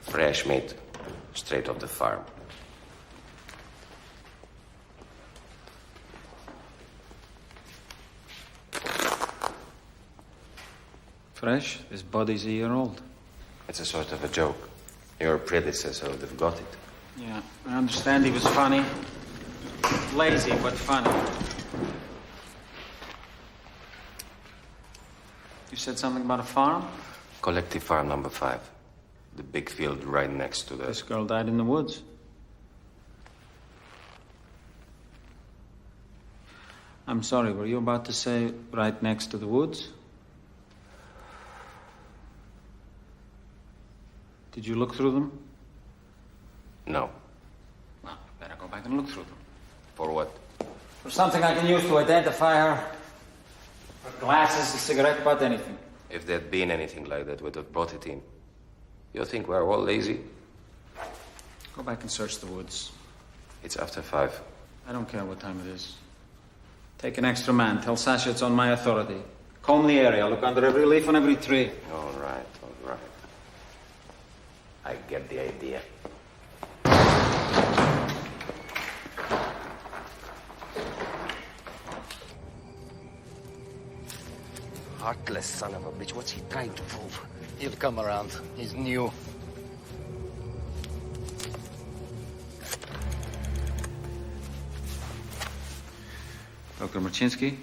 Fresh meat, straight off the farm. Fresh? This body's a year old. It's a sort of a joke. Your predecessor would have got it. Yeah, I understand he was funny. Lazy, but funny. You said something about a farm? Collective farm number 5. The big field right next to the... This girl died in the woods. I'm sorry, were you about to say right next to the woods? Did you look through them? No. Well, better go back and look through them. For what? For something I can use to identify her. Her glasses, a cigarette butt, anything. If there'd been anything like that, we'd have brought it in. You think we're all lazy? Go back and search the woods. It's after 5. I don't care what time it is. Take an extra man. Tell Sasha it's on my authority. Comb the area. Look under every leaf on every tree. All right. I get the idea. Heartless son of a bitch. What's he trying to prove? He'll come around. He's new. Dr. Marchinsky,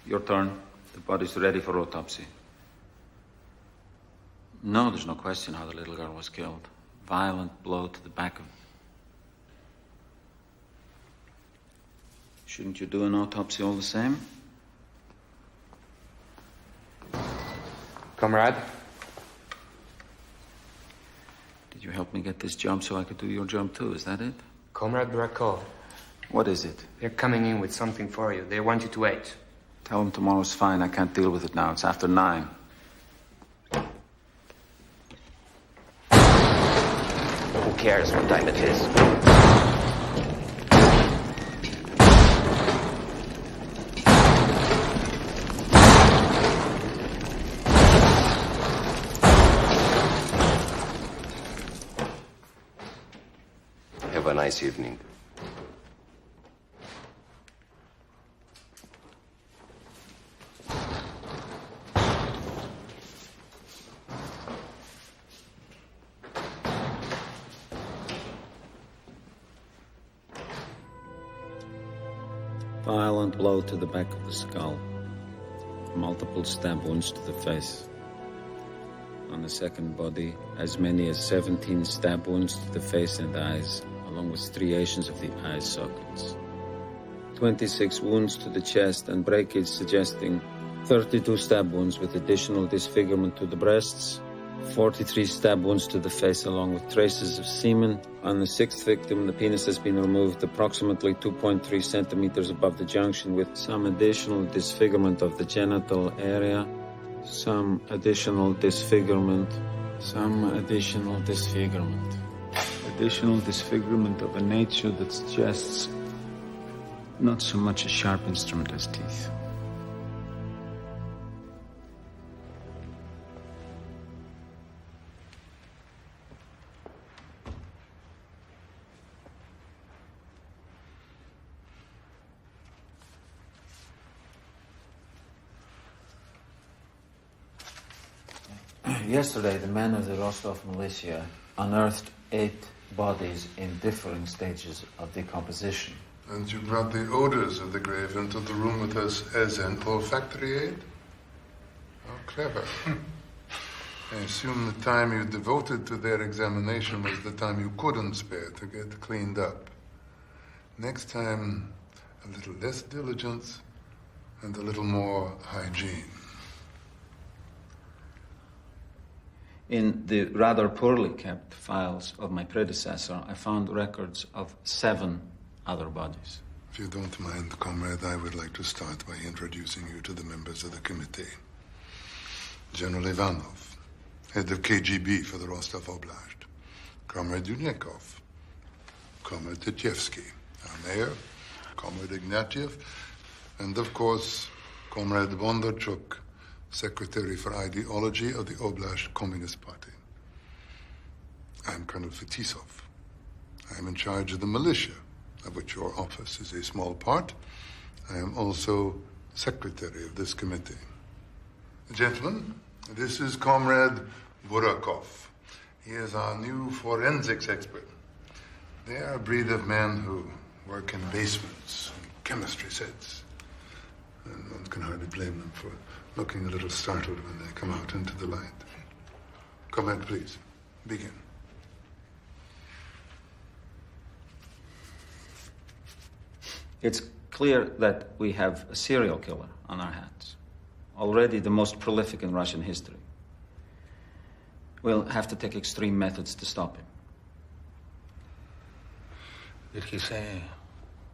your turn. The body's ready for autopsy. No, there's no question how the little girl was killed. Violent blow to the back of... Shouldn't you do an autopsy all the same? Comrade? Did you help me get this job so I could do your job too? Is that it? Comrade Bracco. What is it? They're coming in with something for you. They want you to wait. Tell them tomorrow's fine. I can't deal with it now. It's after 9. Who cares what time it is? Have a nice evening. Violent blow to the back of the skull. Multiple stab wounds to the face. On the second body, as many as 17 stab wounds to the face and eyes, along with striations of the eye sockets. 26 wounds to the chest and breakage suggesting 32 stab wounds with additional disfigurement to the breasts. 43 stab wounds to the face along with traces of semen. On the 6th victim, the penis has been removed approximately 2.3 centimeters above the junction with some additional disfigurement of the genital area. Some additional disfigurement. Additional disfigurement of a nature that suggests not so much a sharp instrument as teeth. Yesterday, the men of the Rostov militia unearthed 8 bodies in differing stages of decomposition. And you brought the odors of the grave into the room with us as an olfactory aid? How clever. I assume the time you devoted to their examination was the time you couldn't spare to get cleaned up. Next time, a little less diligence and a little more hygiene. In the rather poorly kept files of my predecessor, I found records of 7 other bodies. If you don't mind, comrade, I would like to start by introducing you to the members of the committee. General Ivanov, head of KGB for the Rostov Oblast. Comrade Dunyakov. Comrade Tetyevsky, our mayor. Comrade Ignatiev. And, of course, Comrade Bondarchuk, Secretary for Ideology of the Oblast Communist Party. am Colonel Fetisov. I am in charge of the militia, of which your office is a small part. I am also secretary of this committee. Gentlemen, this is Comrade Burakov. He is our new forensics expert. They are a breed of men who work in basements and chemistry sets. And one can hardly blame them for looking a little startled when they come out into the light. Comrade, please, begin. It's clear that we have a serial killer on our hands. Already the most prolific in Russian history. We'll have to take extreme methods to stop him. Did he say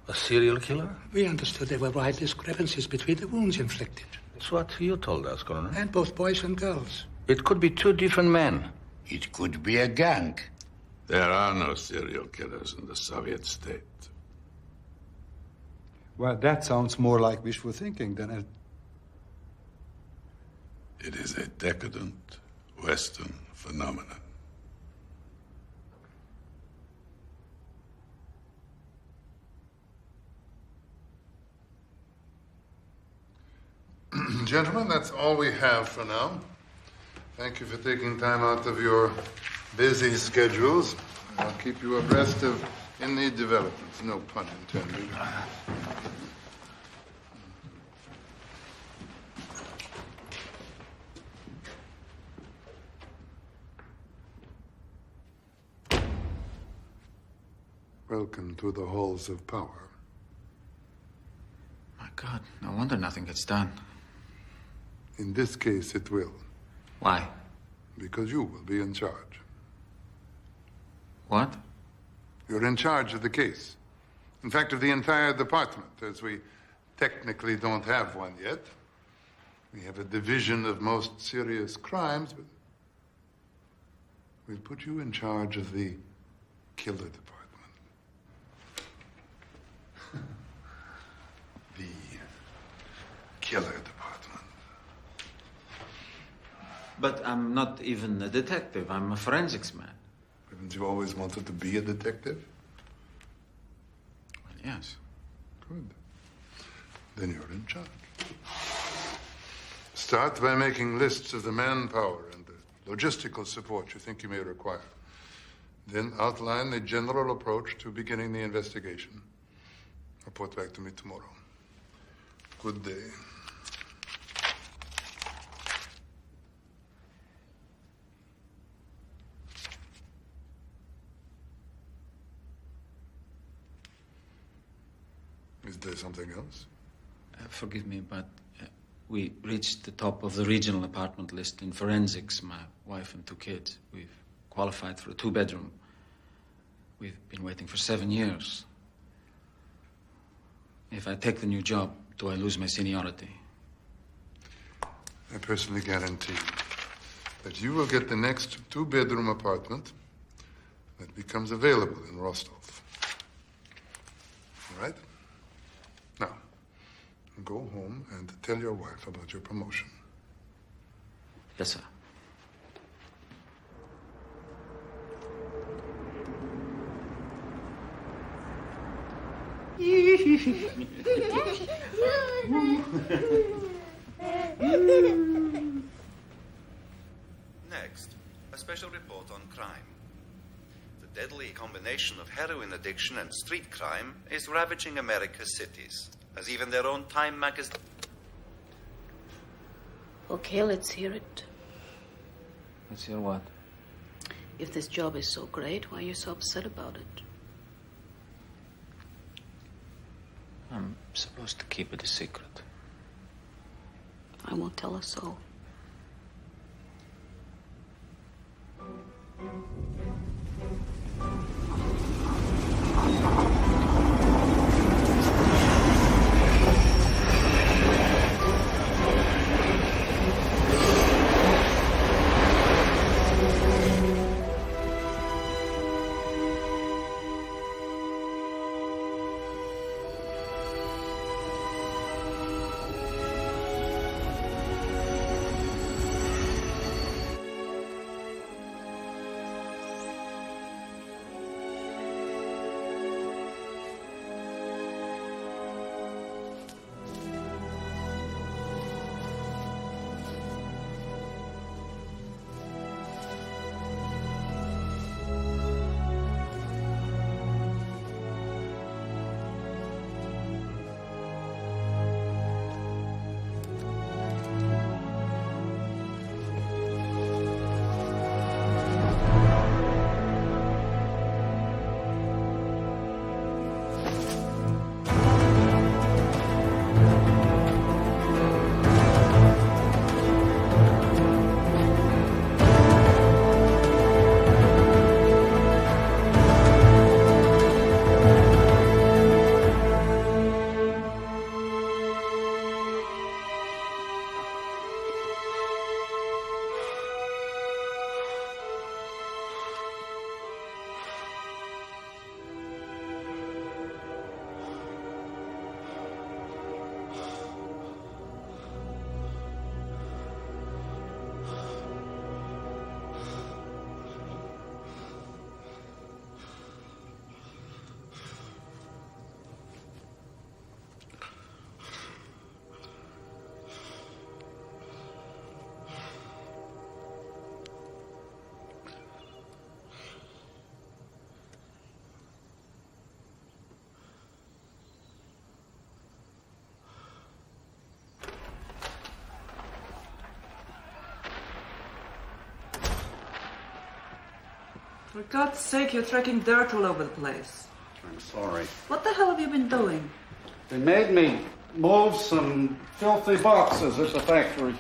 a serial killer? We understood there were wide discrepancies between the wounds inflicted. That's what you told us, Colonel. And both boys and girls. It could be two different men. It could be a gang. There are no serial killers in the Soviet state. Well, that sounds more like wishful thinking than a... It is a decadent Western phenomenon. Gentlemen, that's all we have for now. Thank you for taking time out of your busy schedules. I'll keep you abreast of any developments, no pun intended. Welcome to the halls of power. My God, no wonder nothing gets done. In this case, it will. Why? Because you will be in charge. What? You're in charge of the case. In fact, of the entire department, as we technically don't have one yet. We have a division of most serious crimes, but we'll put you in charge of the killer department. The killer department. But I'm not even a detective. I'm a forensics man. Haven't you always wanted to be a detective? Well, yes. Good. Then you're in charge. Start by making lists of the manpower and the logistical support you think you may require. Then outline the general approach to beginning the investigation. Report back to me tomorrow. Good day. Is there something else? Forgive me, but we reached the top of the regional apartment list in forensics, my wife and 2 kids. We've qualified for a 2-bedroom. We've been waiting for 7 years. If I take the new job, do I lose my seniority? I personally guarantee that you will get the next 2-bedroom apartment that becomes available in Rostov. All right? Now, go home and tell your wife about your promotion. Yes, sir. Next, a special report on crime. The deadly combination of heroin addiction and street crime is ravaging America's cities, as even their own Time magazine... Okay, let's hear it. Let's hear what? If this job is so great, why are you so upset about it? I'm supposed to keep it a secret. I won't tell a soul. For God's sake, you're tracking dirt all over the place. I'm sorry. What the hell have you been doing? They made me move some filthy boxes at the factory.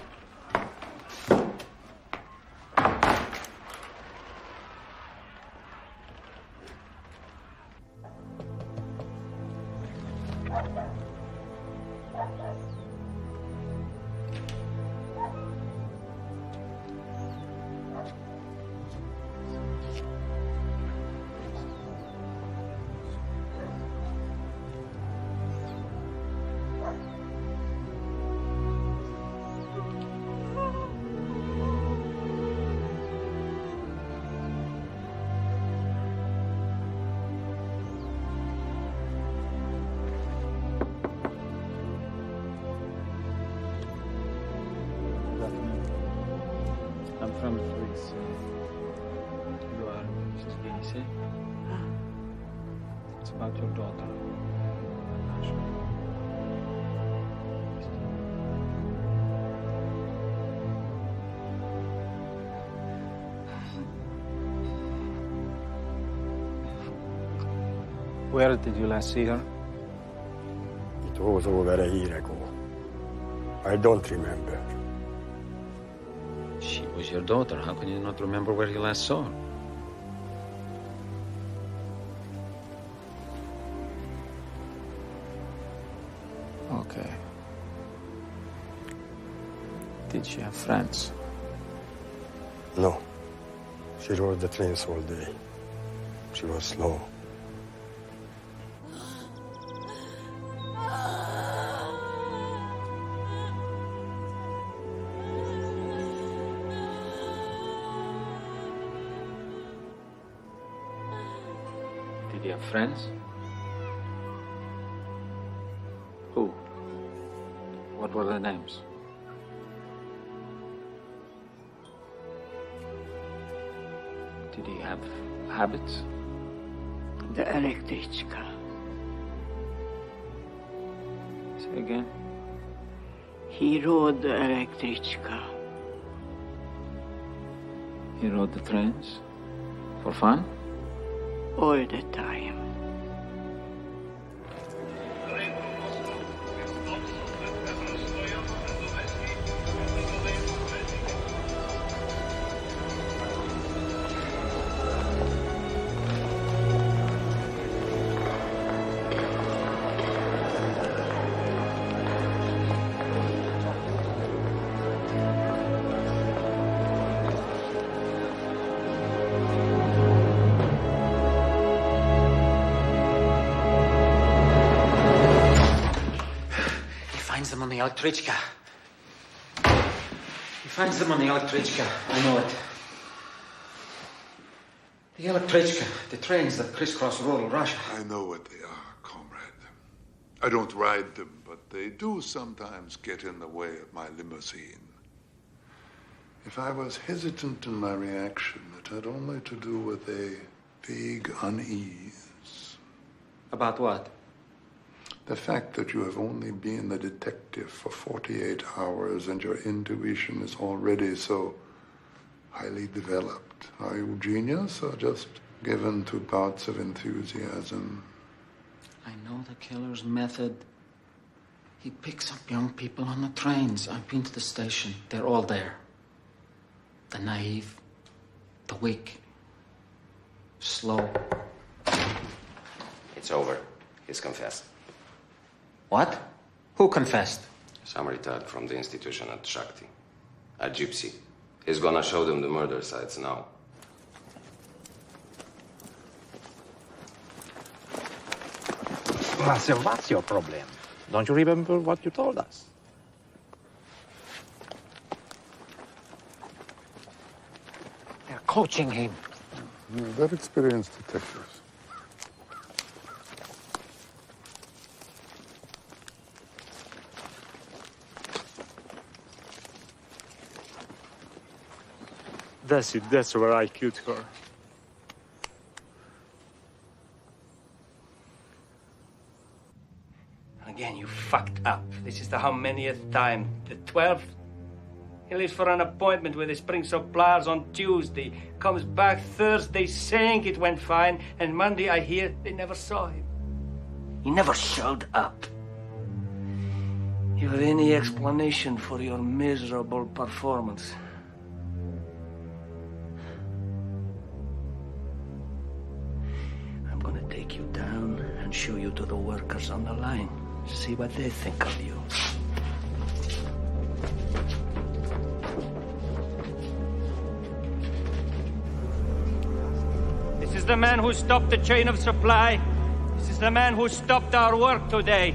I'm from Greece. You are Mrs. Genise? It's about your daughter. Where did you last see her? It was over a year ago. I don't remember. She was your daughter. How can you not remember where you last saw her? Okay. Did she have friends? No. She rode the trains all day. She was slow. Did he have friends? Who? What were their names? Did he have habits? The električka. Say again. He rode the električka. He rode the trains? For fun? All the time. Them on the električka. He finds them on the električka. I know it. The električka, the trains that crisscross rural Russia. I know what they are, comrade. I don't ride them, but they do sometimes get in the way of my limousine. If I was hesitant in my reaction, it had only to do with a vague unease. About what? The fact that you have only been the detective for 48 hours and your intuition is already so highly developed. Are you genius or just given to bouts of enthusiasm? I know the killer's method. He picks up young people on the trains. I've been to the station. They're all there. The naive, the weak, slow. It's over. He's confessed. What? Who confessed? Some retard from the institution at Shakti. A gypsy. He's gonna show them the murder sites now. So what's your problem? Don't you remember what you told us? They're coaching him. They're experienced detectives. That's it. That's where I killed her. Again, you fucked up. This is the how manyth time? The 12th? He leaves for an appointment with his spring suppliers on Tuesday. Comes back Thursday saying it went fine, and Monday I hear they never saw him. He never showed up. You have any explanation for your miserable performance? I'm gonna take you down and show you to the workers on the line. See what they think of you. This is the man who stopped the chain of supply. This is the man who stopped our work today.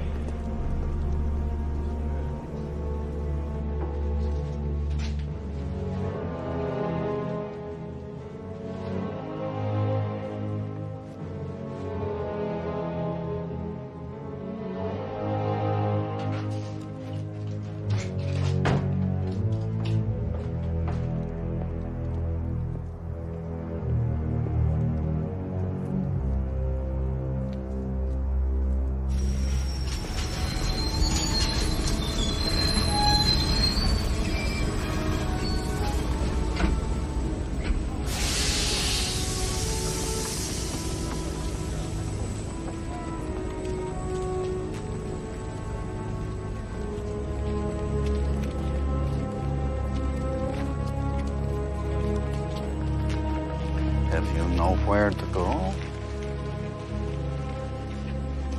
Where to go?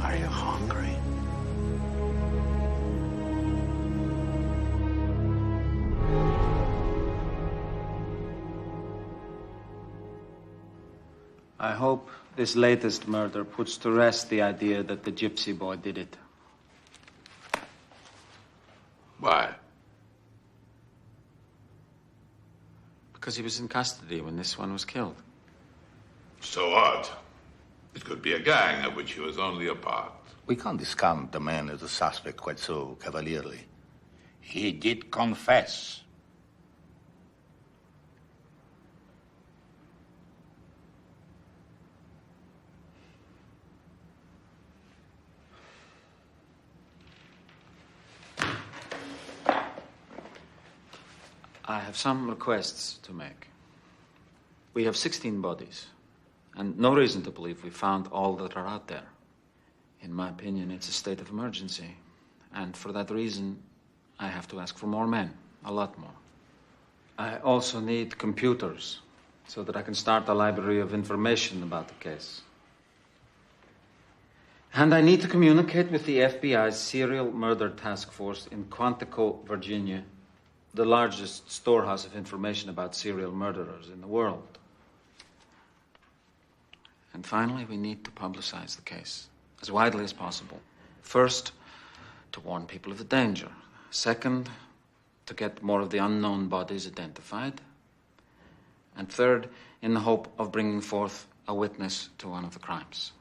Are you hungry? I hope this latest murder puts to rest the idea that the gypsy boy did it. Why? Because he was in custody when this one was killed. So what? It could be a gang of which he was only a part. We can't discount the man as a suspect quite so cavalierly. He did confess. I have some requests to make. We have 16 bodies, and no reason to believe we found all that are out there. In my opinion, it's a state of emergency. And for that reason, I have to ask for more men, a lot more. I also need computers, so that I can start a library of information about the case. And I need to communicate with the FBI's Serial Murder Task Force in Quantico, Virginia, the largest storehouse of information about serial murderers in the world. And finally, we need to publicize the case as widely as possible. First, to warn people of the danger. Second, to get more of the unknown bodies identified. And third, in the hope of bringing forth a witness to one of the crimes.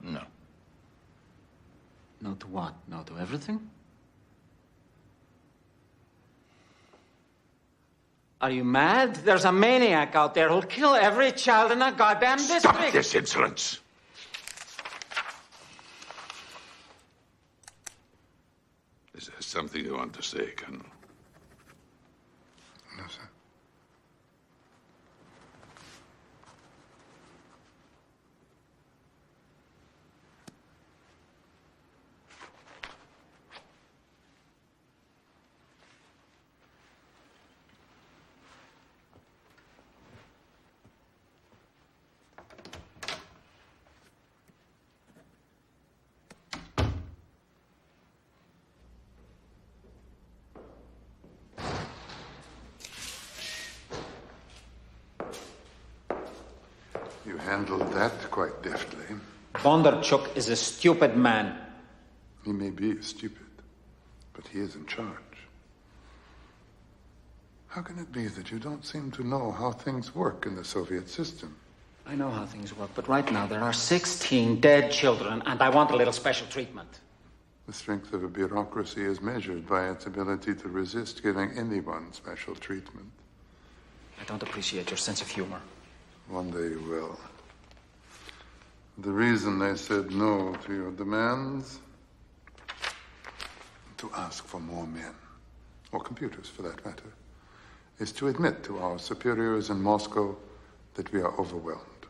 No. No to what? No to everything? Are you mad? There's a maniac out there who'll kill every child in a goddamn district. Stop this insolence! Is there something you want to say, Colonel? No, sir. You handled that quite deftly. Bondarchuk is a stupid man. He may be stupid, but he is in charge. How can it be that you don't seem to know how things work in the Soviet system? I know how things work, but right now there are 16 dead children, and I want a little special treatment. The strength of a bureaucracy is measured by its ability to resist giving anyone special treatment. I don't appreciate your sense of humor. One day you will. The reason they said no to your demands? To ask for more men, or computers for that matter, is to admit to our superiors in Moscow that we are overwhelmed,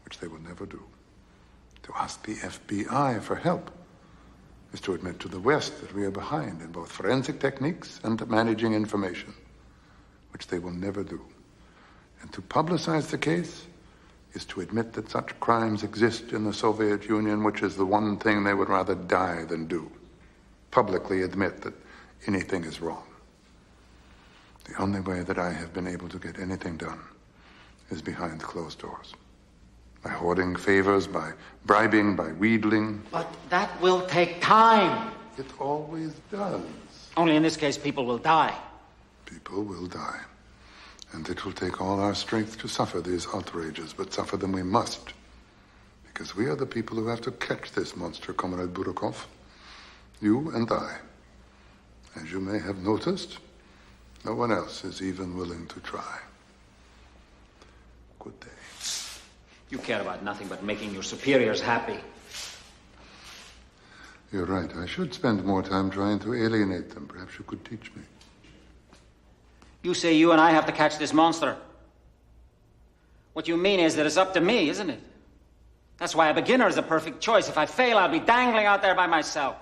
which they will never do. To ask the FBI for help is to admit to the West that we are behind in both forensic techniques and managing information, which they will never do. And to publicize the case is to admit that such crimes exist in the Soviet Union, which is the one thing they would rather die than do. Publicly admit that anything is wrong. The only way that I have been able to get anything done is behind closed doors. By hoarding favors, by bribing, by wheedling. But that will take time. It always does. Only in this case, people will die. People will die. And it will take all our strength to suffer these outrages, but suffer them we must. Because we are the people who have to catch this monster, Comrade Burokov. You and I. As you may have noticed, no one else is even willing to try. Good day. You care about nothing but making your superiors happy. You're right. I should spend more time trying to alienate them. Perhaps you could teach me. You say you and I have to catch this monster. What you mean is that it's up to me, isn't it? That's why a beginner is a perfect choice. If I fail, I'll be dangling out there by myself.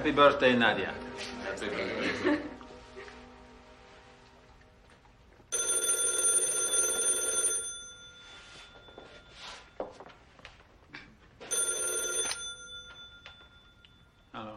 Happy birthday, Nadia. Happy birthday. Hello.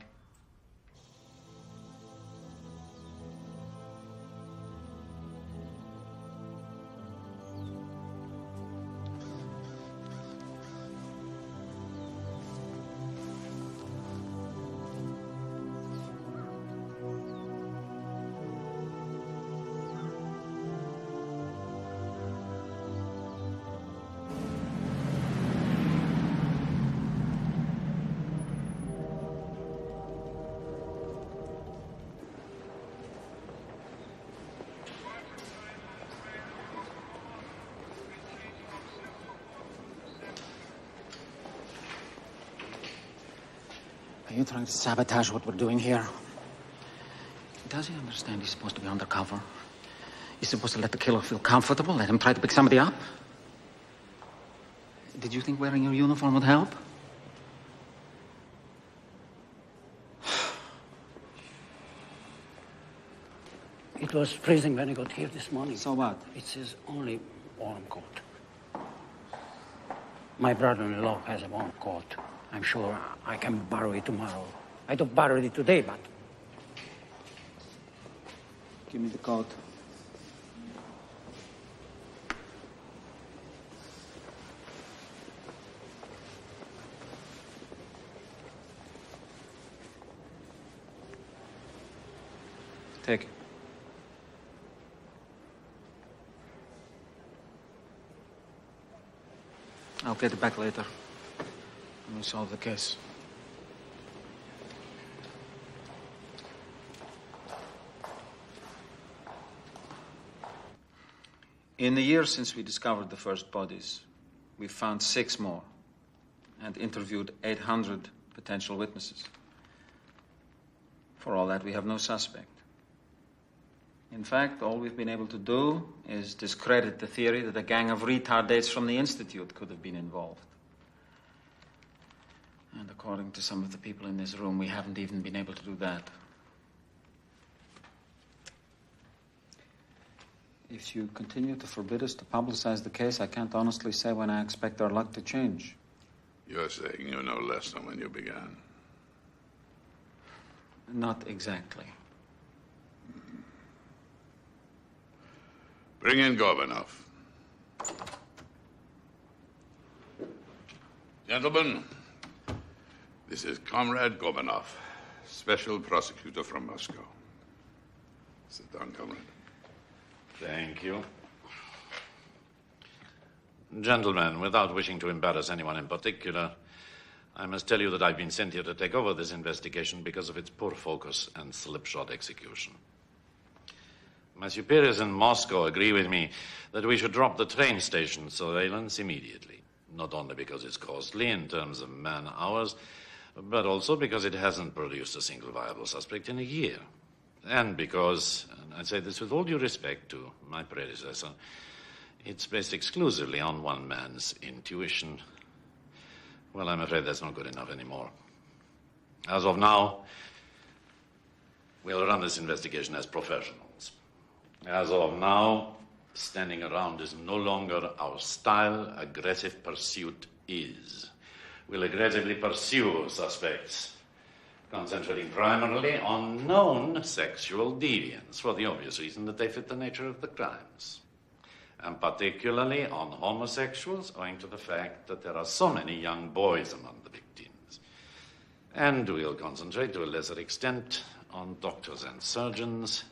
Are you trying to sabotage what we're doing here? Does he understand he's supposed to be undercover? He's supposed to let the killer feel comfortable, let him try to pick somebody up? Did you think wearing your uniform would help? It was freezing when I got here this morning. So what? It says only warm coat. My brother-in-law has a warm coat. I'm sure I can borrow it tomorrow. I don't borrow it today, but... Give me the coat. Take it. I'll get it back later when we solve the case. In the years since we discovered the first bodies, we found 6 more and interviewed 800 potential witnesses. For all that, we have no suspect. In fact, all we've been able to do is discredit the theory that a gang of retardates from the Institute could have been involved. And according to some of the people in this room, we haven't even been able to do that. If you continue to forbid us to publicize the case, I can't honestly say when I expect our luck to change. You're saying you know less than when you began. Not exactly. Bring in Gorbanov. Gentlemen, this is Comrade Gorbanov, special prosecutor from Moscow. Sit down, comrade. Thank you. Gentlemen, without wishing to embarrass anyone in particular, I must tell you that I've been sent here to take over this investigation because of its poor focus and slipshod execution. My superiors in Moscow agree with me that we should drop the train station surveillance immediately, not only because it's costly in terms of man-hours, but also because it hasn't produced a single viable suspect in a year. And because, and I say this with all due respect to my predecessor, it's based exclusively on one man's intuition. Well, I'm afraid that's not good enough anymore. As of now, we'll run this investigation as professionals. As of now, standing around is no longer our style. Aggressive pursuit is. We'll aggressively pursue suspects, concentrating primarily on known sexual deviants for the obvious reason that they fit the nature of the crimes. And particularly on homosexuals, owing to the fact that there are so many young boys among the victims. And we'll concentrate to a lesser extent on doctors and surgeons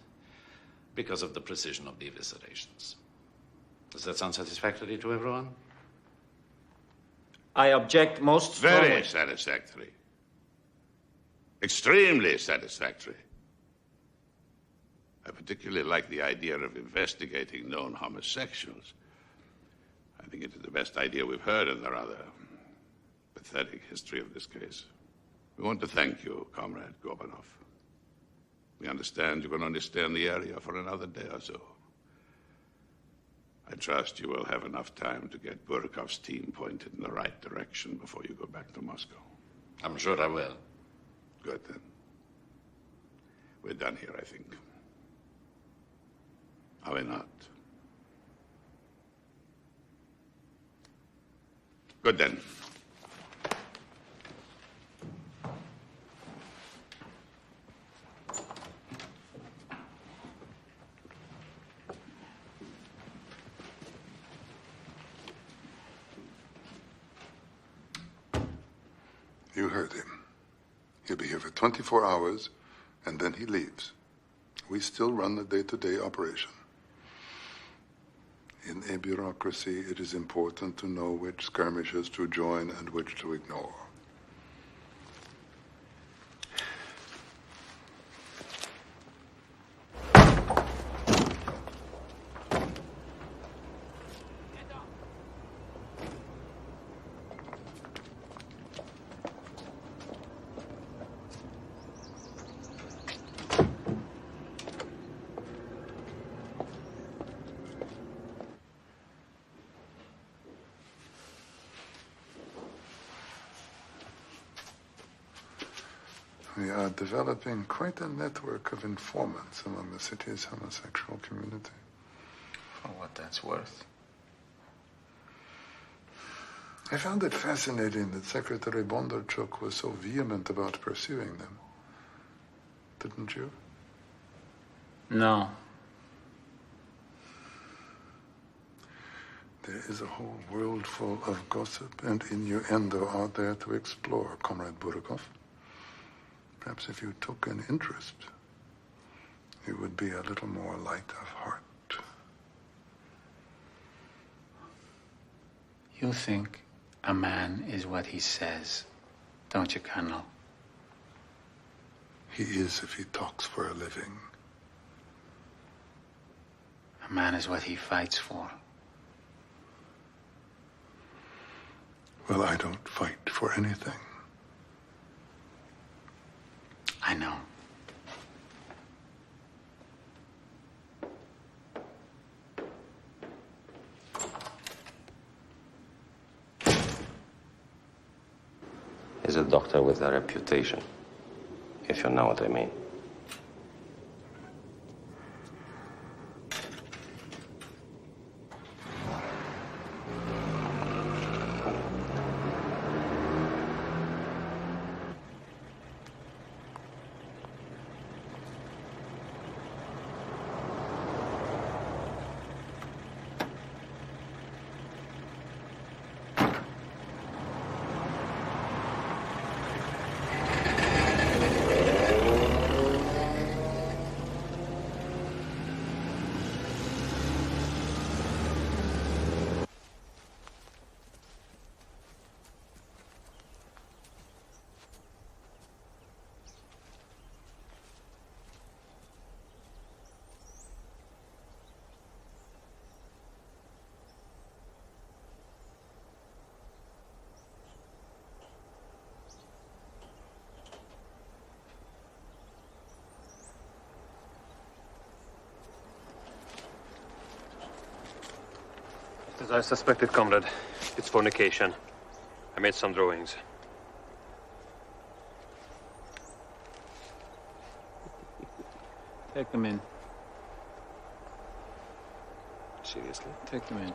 because of the precision of the eviscerations. Does that sound satisfactory to everyone? I object most strongly. Very satisfactory. Extremely satisfactory. I particularly like the idea of investigating known homosexuals. I think it is the best idea we've heard in the rather pathetic history of this case. We want to thank you, Comrade Gorbanov. We understand you can only stay in the area for another day or so. I trust you will have enough time to get Burakov's team pointed in the right direction before you go back to Moscow. I'm sure I will. Good, then. We're done here, I think. Are we not? Good, then. You heard him. He'll be here for 24 hours, and then he leaves. We still run the day-to-day operation. In a bureaucracy, it is important to know which skirmishes to join and which to ignore. We are developing quite a network of informants among the city's homosexual community. For what that's worth. I found it fascinating that Secretary Bondarchuk was so vehement about pursuing them. Didn't you? No. There is a whole world full of gossip and innuendo out there to explore, Comrade Burakov. Perhaps if you took an interest, you would be a little more light of heart. You think a man is what he says, don't you, Colonel? He is if he talks for a living. A man is what he fights for. Well, I don't fight for anything. I know. He's a doctor with a reputation, if you know what I mean. As I suspected, comrade, it's fornication. I made some drawings. Take them in. Seriously? Take them in.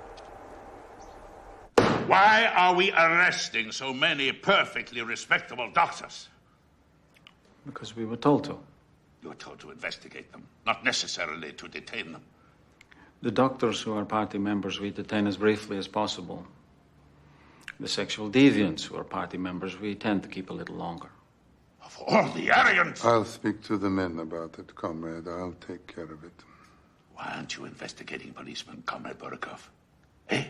Why are we arresting so many perfectly respectable doctors? Because we were told to. You were told to investigate them, not necessarily to detain them. The doctors who are party members we detain as briefly as possible. The sexual deviants who are party members we tend to keep a little longer. Of all the arrogance! I'll speak to the men about it, comrade. I'll take care of it. Why aren't you investigating policeman, Comrade Burakov? Eh?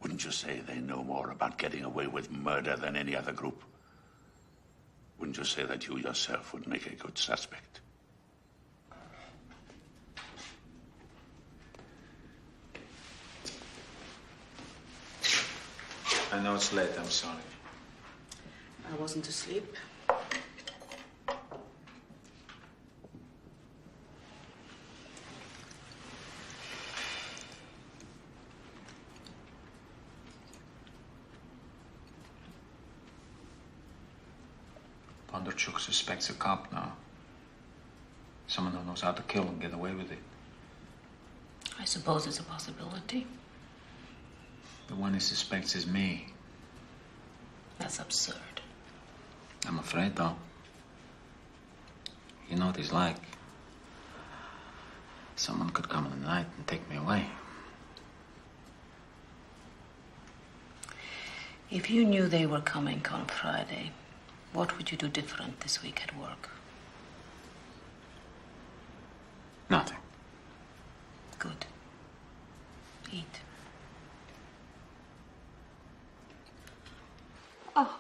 Wouldn't you say they know more about getting away with murder than any other group? Wouldn't you say that you yourself would make a good suspect? I know it's late, I'm sorry. I wasn't asleep. Bondarchuk suspects a cop now. Someone who knows how to kill and get away with it. I suppose it's a possibility. The one he suspects is me. That's absurd. I'm afraid, though. You know what he's like. Someone could come in the night and take me away. If you knew they were coming on Friday, what would you do different this week at work? Nothing. Good. Eat. Oh.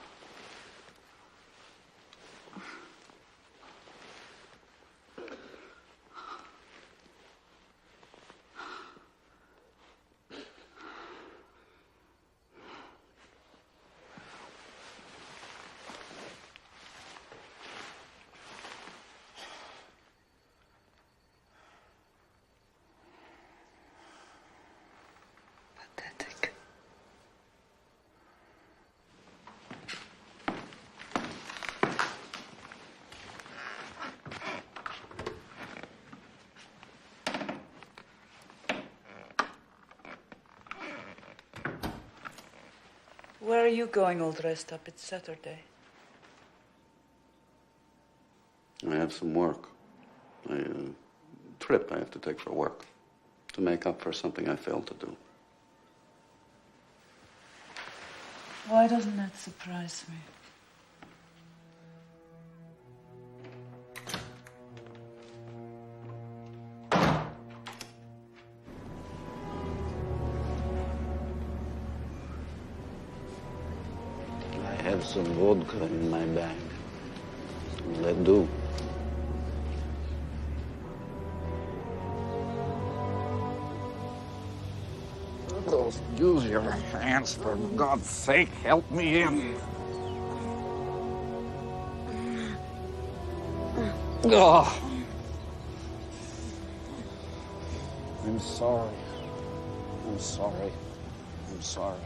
Where are you going all dressed up? It's Saturday. I have some work. A trip I have to take for work. To make up for something I failed to do. Why doesn't that surprise me? I have some vodka in my bag. Let do. Use your hands, for God's sake. Help me in. Oh. I'm sorry. I'm sorry. I'm sorry.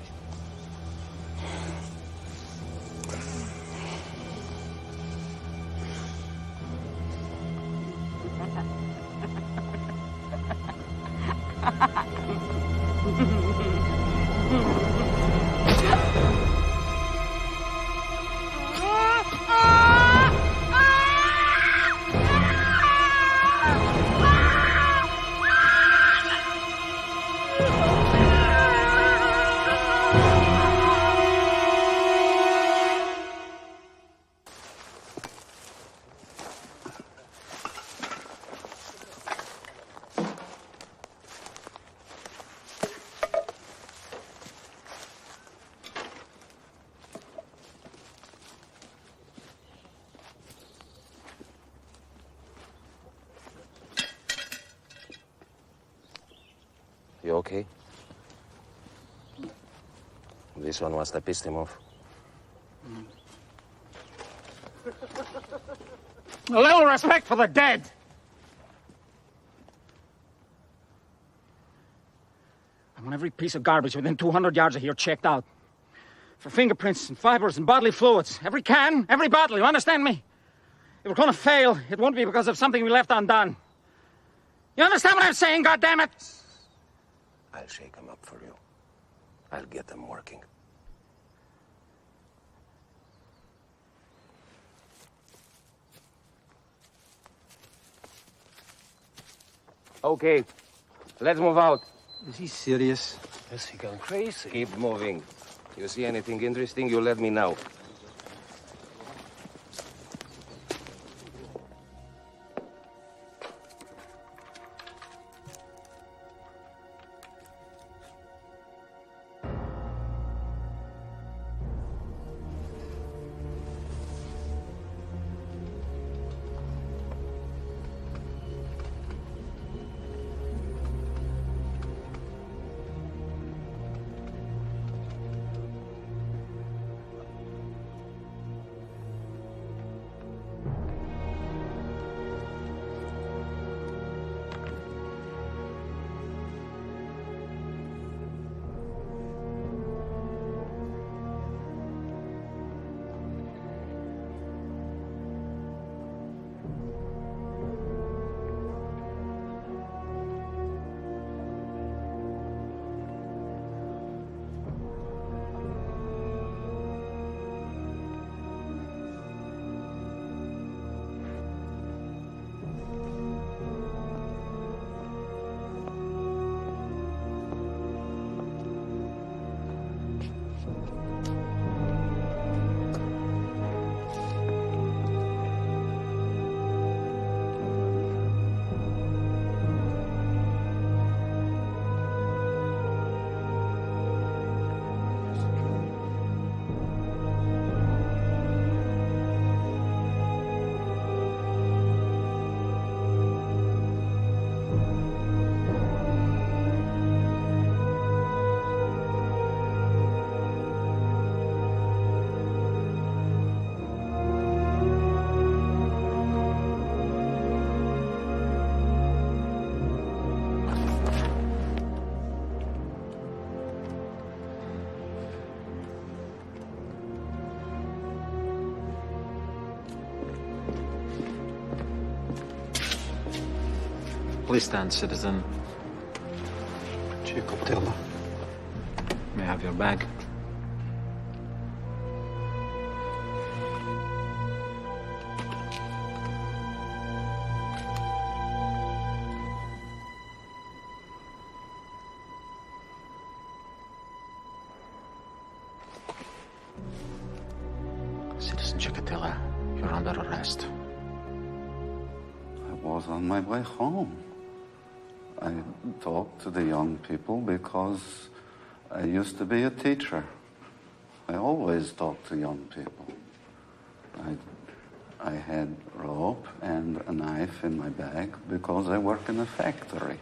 You okay? This one must have pissed him off. A little respect for the dead. I want every piece of garbage within 200 yards of here checked out. For fingerprints and fibers and bodily fluids. Every can, every bottle, you understand me? If we're going to fail, it won't be because of something we left undone. You understand what I'm saying, goddammit? I'll shake them up for you. I'll get them working. Okay, let's move out. Is he serious? Is he gone crazy? Keep moving. You see anything interesting, you let me know. Please stand, citizen. Chico, tell her. May I have your bag? under arrest. I was on my way home. I talked to the young people because I used to be a teacher. I always talk to young people. I had rope and a knife in my bag because I work in a factory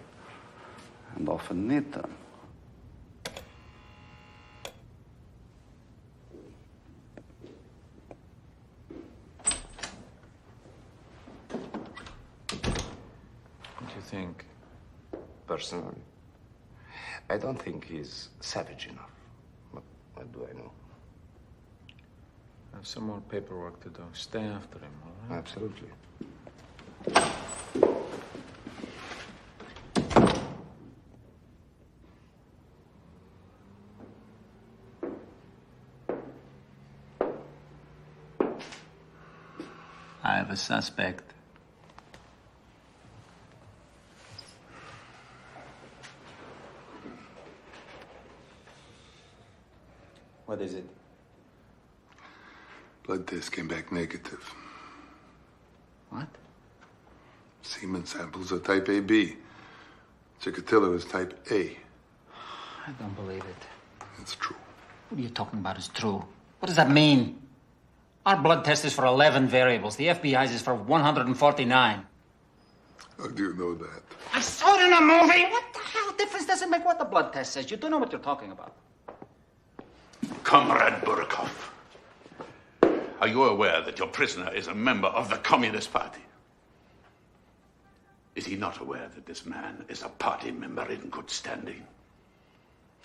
and often need them. What do you think? Personally, I don't think he's savage enough. But what do I know? I have some more paperwork to do. Stay after him, all right? Absolutely. I have a suspect. What is it? Blood test came back negative. What? Semen samples are type AB. Chikatilo is type A. I don't believe it. It's true. What are you talking about is true? What does that mean? Our blood test is for 11 variables. The FBI's is for 149. How do you know that? I saw it in a movie. What the hell difference does it make what the blood test says? You don't know what you're talking about. Comrade Burakov, are you aware that your prisoner is a member of the Communist Party? Is he not aware that this man is a party member in good standing?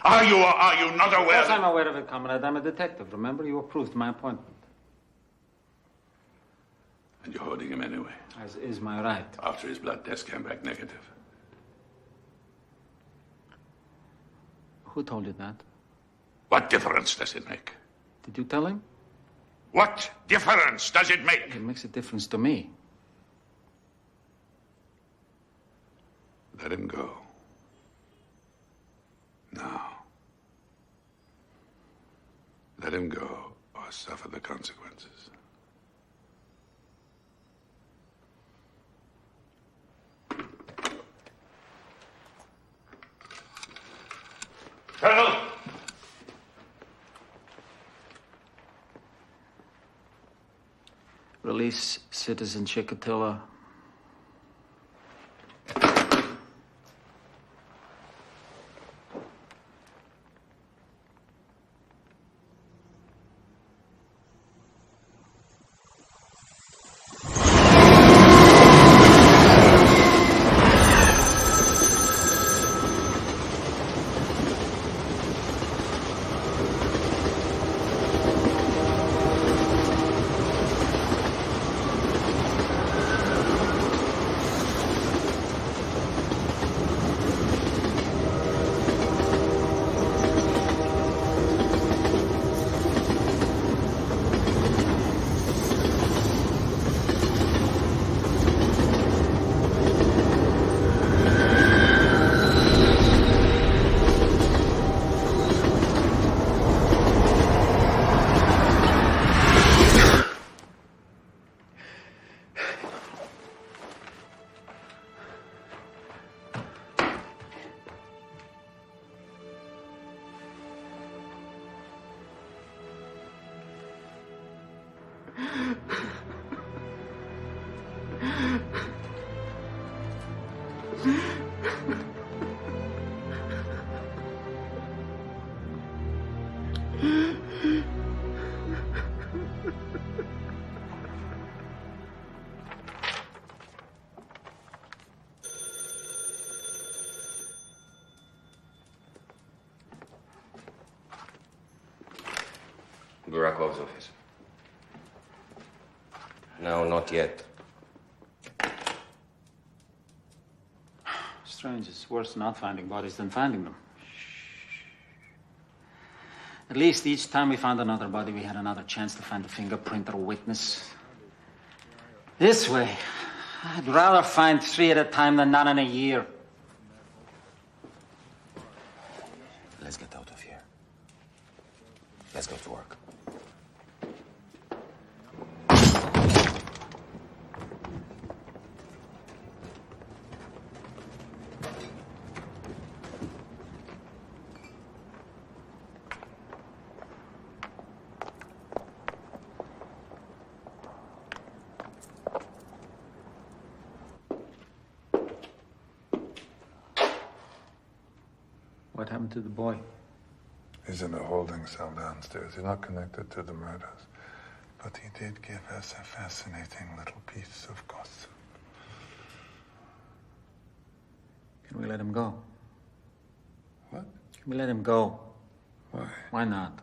Are you or are you not aware? Of course I'm aware of it, comrade. I'm a detective. Remember, you approved my appointment. And you're holding him anyway? As is my right. After his blood test came back negative. Who told you that? What difference does it make? Did you tell him? What difference does it make? It makes a difference to me. Let him go. Now. Let him go or suffer the consequences. Colonel! Release Citizen Chikatilo. Burakov's office. No, not yet. Strange, it's worse not finding bodies than finding them. At least each time we found another body, we had another chance to find a fingerprint or a witness. This way, I'd rather find 3 at a time than none in a year. Let's get out of here. Let's go to work. What happened to the boy? He's in a holding cell downstairs. He's not connected to the murders. But he did give us a fascinating little piece of gossip. Can we let him go? What? Can we let him go? Why? Why not?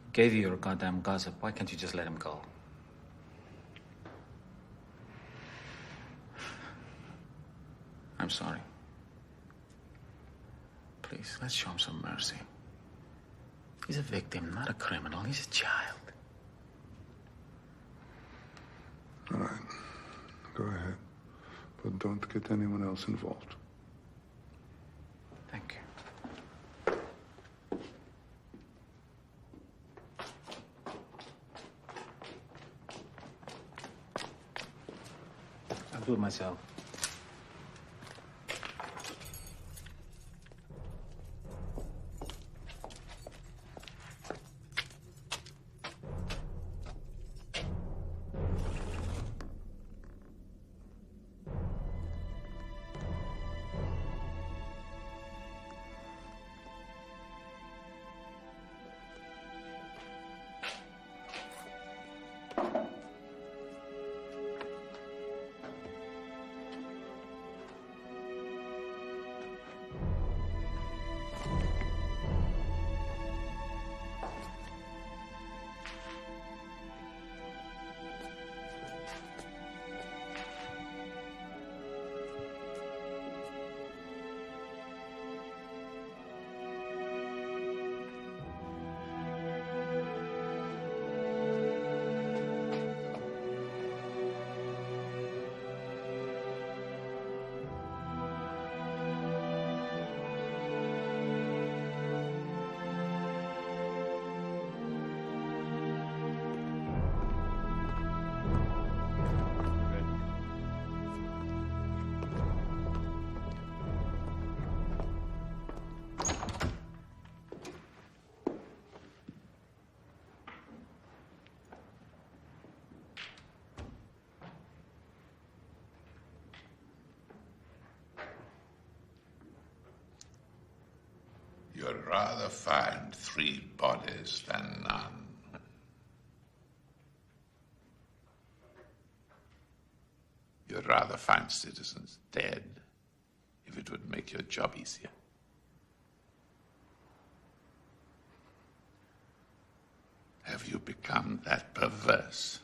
He gave you your goddamn gossip. Why can't you just let him go? I'm sorry. Please, let's show him some mercy. He's a victim, not a criminal. He's a child. All right. Go ahead. But don't get anyone else involved. Thank you. I'll do it myself. You'd rather find 3 bodies than none. You'd rather find citizens dead if it would make your job easier. Have you become that perverse?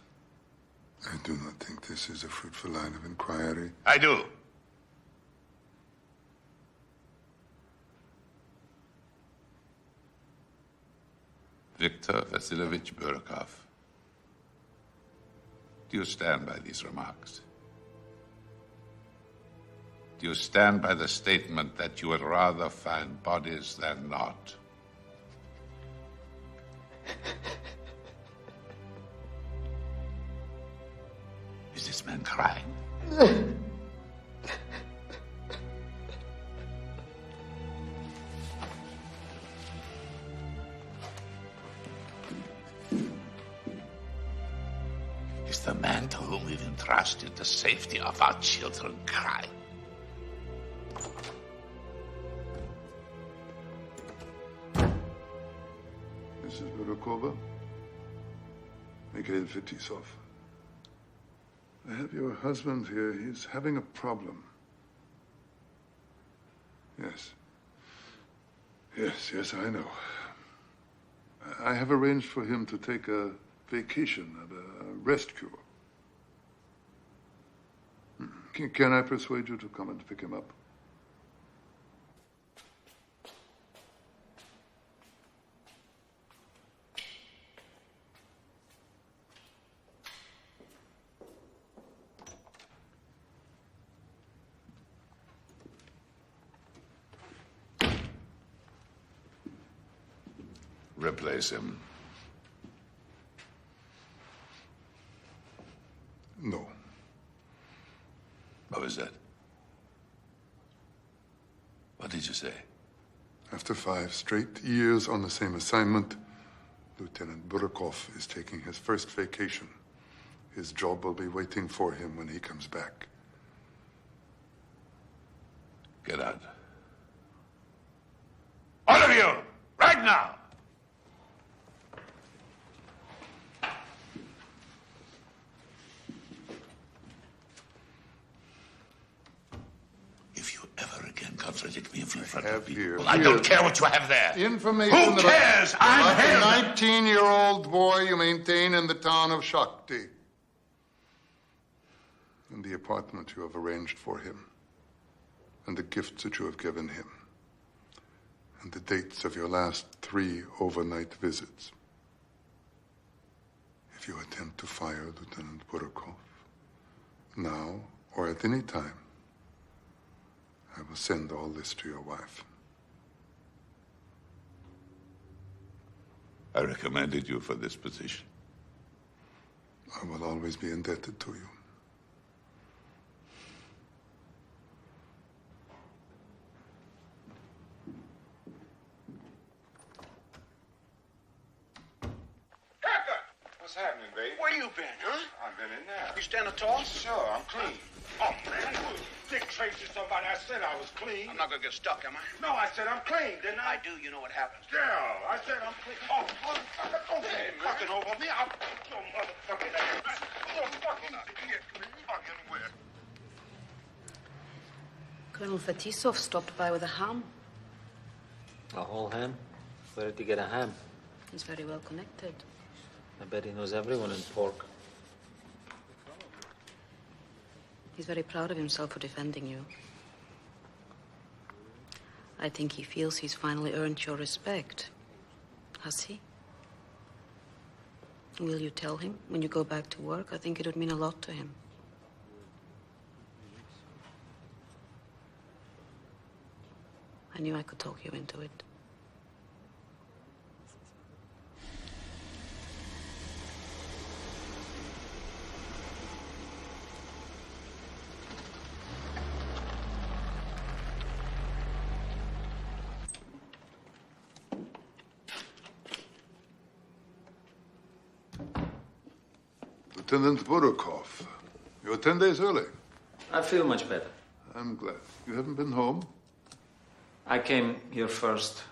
I do not think this is a fruitful line of inquiry. I do. Viktor Vasilovich Burkov, do you stand by these remarks? Do you stand by the statement that you would rather find bodies than not? Is this man crying? Is the man to whom we've entrusted the safety of our children crying? Mrs. Burokova? Mikhail Fetisov. I have your husband here. He's having a problem. Yes. Yes, I know. I have arranged for him to take a vacation at a rest cure. Can I persuade you to come and pick him up? Replace him. No. What was that? What did you say? After 5 straight years on the same assignment, Lieutenant Burkov is taking his first vacation. His job will be waiting for him when he comes back. Get out. now! If you ever again contradict me in front of people, I don't care what you have there. Information Who cares? I'm about head the 19-year-old boy you maintain in the town of Shakti. And the apartment you have arranged for him. And the gifts that you have given him. And the dates of your last 3 overnight visits. If you attempt to fire Lieutenant Burakov, now or at any time, I will send all this to your wife. I recommended you for this position. I will always be indebted to you. What's happening, babe? Where you been, huh? I've been in there. You standing tall? Sure, I'm clean. Oh, man, Dick Tracy somebody. I said I was clean. I'm not gonna get stuck, am I? No, I said I'm clean, didn't I? I do. You know what happens. Yeah, I said I'm clean. Oh, motherfucker, don't get fucking over me. I'll put your motherfucking ass. Oh, fucking idiot. Fucking where? Colonel Fetisov stopped by with a ham. A whole ham? Where did he get a ham? He's very well connected. I bet he knows everyone in pork. He's very proud of himself for defending you. I think he feels he's finally earned your respect. Has he? Will you tell him when you go back to work? I think it would mean a lot to him. I knew I could talk you into it. Lieutenant Burakov, you're 10 days early. I feel much better. I'm glad. You haven't been home? I came here first.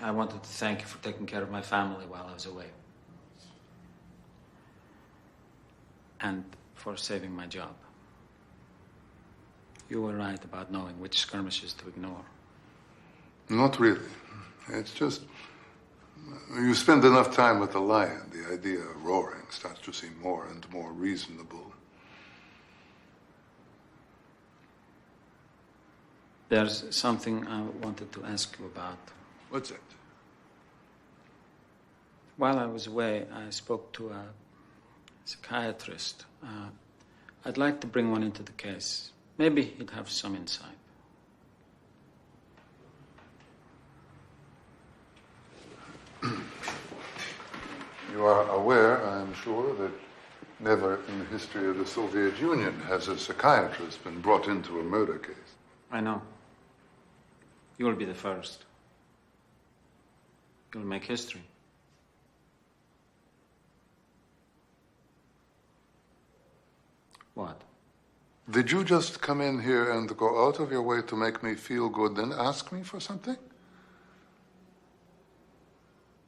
I wanted to thank you for taking care of my family while I was away. And for saving my job. You were right about knowing which skirmishes to ignore. Not really. It's just... you spend enough time with the lion, the idea of roaring starts to seem more and more reasonable. There's something I wanted to ask you about. What's it? While I was away, I spoke to a psychiatrist. I'd like to bring one into the case. Maybe he'd have some insight. You are aware, I'm sure, that never in the history of the Soviet Union has a psychiatrist been brought into a murder case. I know. You'll be the first. You'll make history. What? Did you just come in here and go out of your way to make me feel good, then ask me for something?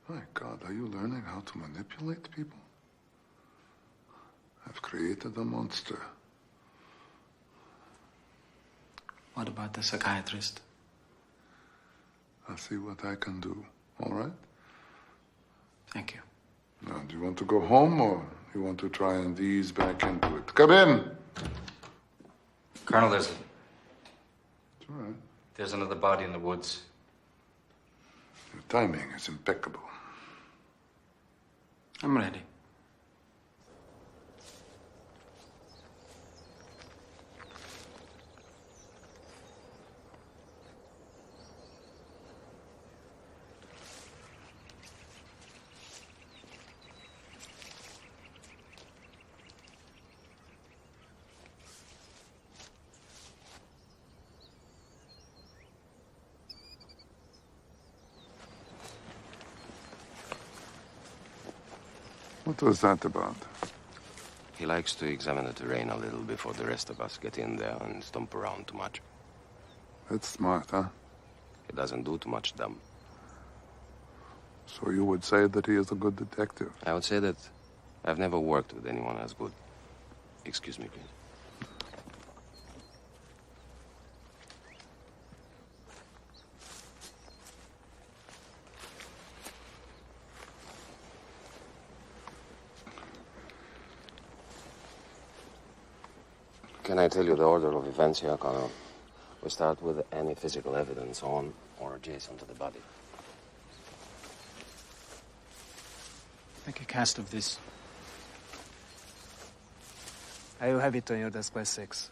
My God, are you learning how to manipulate people? I've created a monster. What about the psychiatrist? I'll see what I can do, all right? Thank you. Now, do you want to go home, or do you want to try and ease back into it? Come in! Colonel, It's all right. there's another body in the woods. Your timing is impeccable. I'm ready. What was that about? He likes to examine the terrain a little before the rest of us get in there and stomp around too much. That's smart, huh? He doesn't do too much dumb. So you would say that he is a good detective? I would say that I've never worked with anyone as good. Excuse me, please. Can I tell you the order of events here, Connor? We start with any physical evidence on or adjacent to the body. Make a cast of this. I will have it on your desk by 6.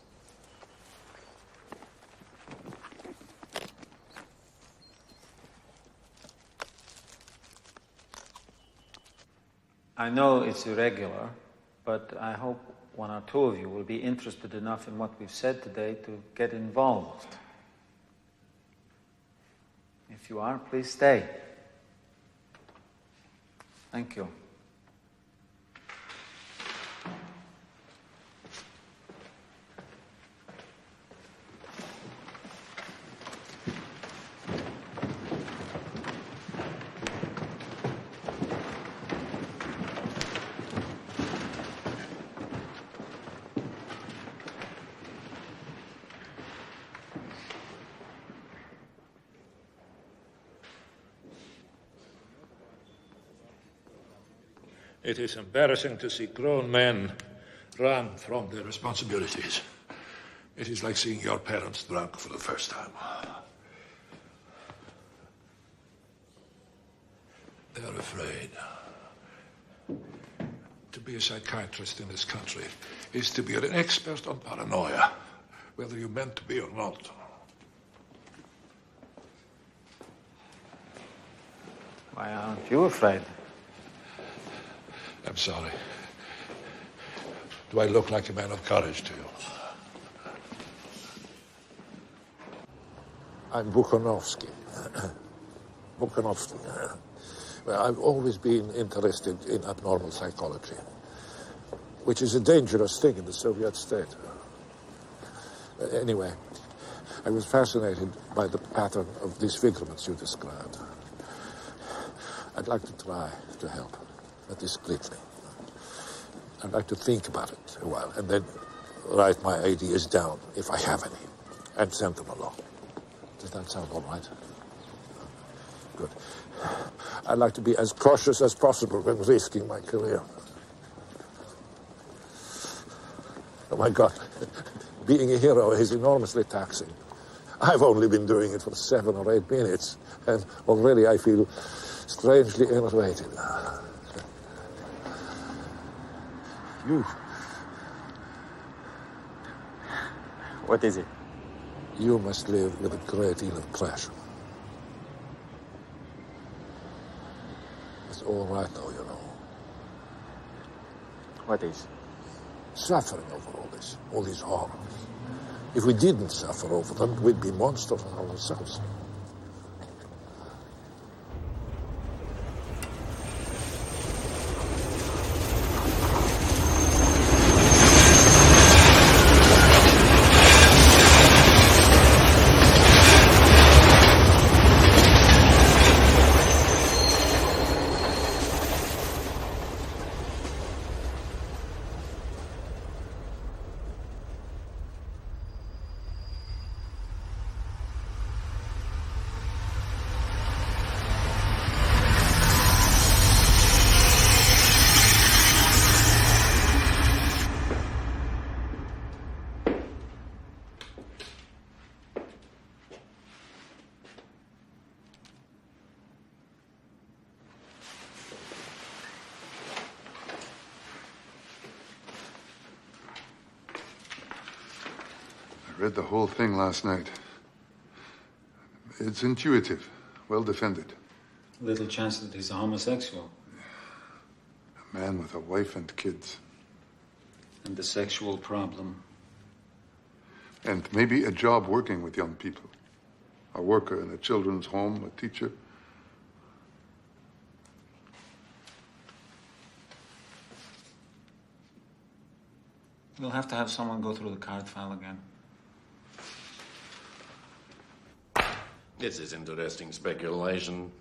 I know it's irregular, but I hope one or two of you will be interested enough in what we've said today to get involved. If you are, please stay. Thank you. It is embarrassing to see grown men run from their responsibilities. It is like seeing your parents drunk for the first time. They are afraid. To be a psychiatrist in this country is to be an expert on paranoia, whether you meant to be or not. Why aren't you afraid? I'm sorry. Do I look like a man of courage to you? I'm Bukhanovsky. Well, I've always been interested in abnormal psychology, which is a dangerous thing in the Soviet state. Anyway, I was fascinated by the pattern of disfigurements you described. I'd like to try to help. Discreetly. I'd like to think about it a while and then write my ideas down, if I have any, and send them along. Does that sound all right? Good. I'd like to be as cautious as possible when risking my career. Oh, my God. Being a hero is enormously taxing. I've only been doing it for 7 or 8 minutes, and already I feel strangely enervated. You. What is it? You must live with a great deal of pressure. It's all right now, you know. What is? Suffering over all these horrors. If we didn't suffer over them, we'd be monsters ourselves. I read the whole thing last night. It's intuitive, well defended. Little chance that he's a homosexual. A man with a wife and kids. And the sexual problem. And maybe a job working with young people. A worker in a children's home, a teacher. We'll have to have someone go through the card file again. This is interesting speculation.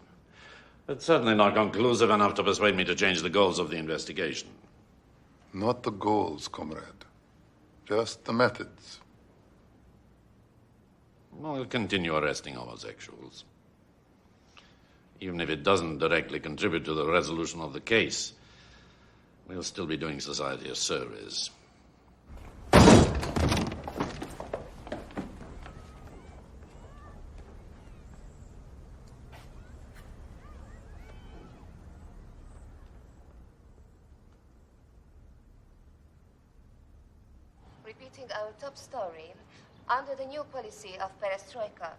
It's certainly not conclusive enough to persuade me to change the goals of the investigation. Not the goals, comrade. Just the methods. We'll continue arresting homosexuals. Even if it doesn't directly contribute to the resolution of the case, we'll still be doing society a service. Repeating our top story, under the new policy of perestroika,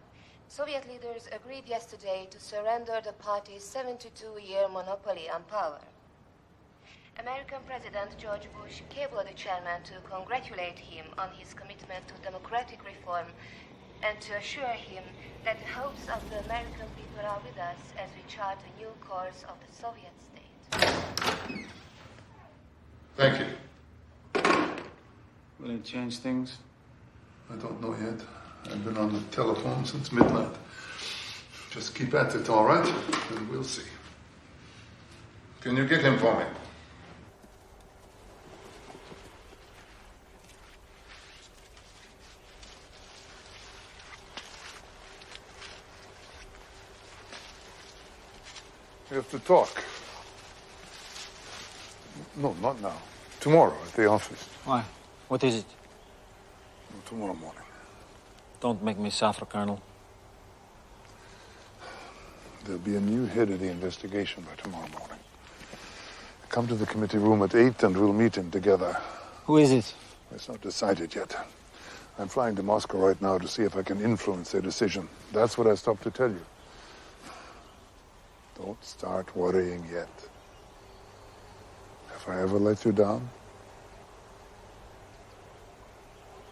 Soviet leaders agreed yesterday to surrender the party's 72-year monopoly on power. American President George Bush cabled the chairman to congratulate him on his commitment to democratic reform and to assure him that the hopes of the American people are with us as we chart a new course of the Soviet state. Thank you. Will it change things? I don't know yet. I've been on the telephone since midnight. Just keep at it, all right? And we'll see. Can you get him for me? We have to talk. No, not now. Tomorrow at the office. Why? What is it? No, tomorrow morning. Don't make me suffer, Colonel. There'll be a new head of the investigation by tomorrow morning. Come to the committee room at 8 and we'll meet him together. Who is it? It's not decided yet. I'm flying to Moscow right now to see if I can influence their decision. That's what I stopped to tell you. Don't start worrying yet. Have I ever let you down?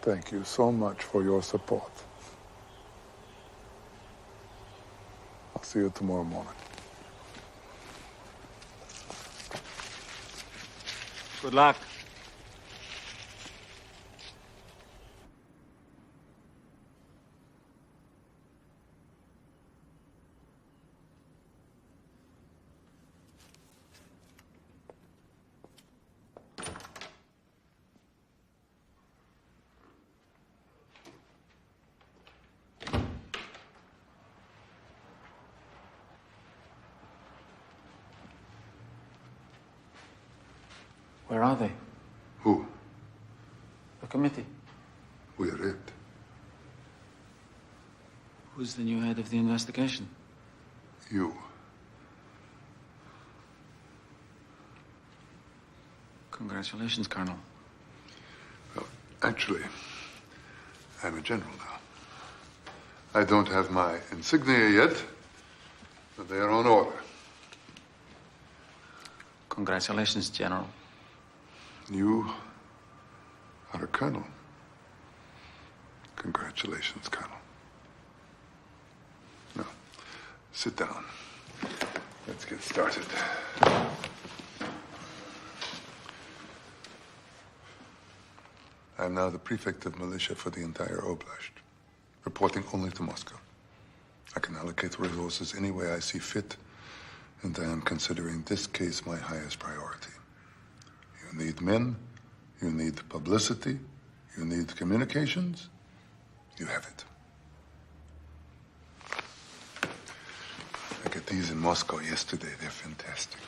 Thank you so much for your support. I'll see you tomorrow morning. Good luck. Where are they? Who? The committee. We're it. Who's the new head of the investigation? You. Congratulations, Colonel. Well, actually, I'm a general now. I don't have my insignia yet, but they are on order. Congratulations, General. You are a colonel. Congratulations, Colonel. Now, sit down. Let's get started. I'm now the prefect of militia for the entire oblast, reporting only to Moscow. I can allocate resources any way I see fit, and I am considering this case my highest priority. You need men, you need publicity, you need communications. You have it. I got these in Moscow yesterday. They're fantastic.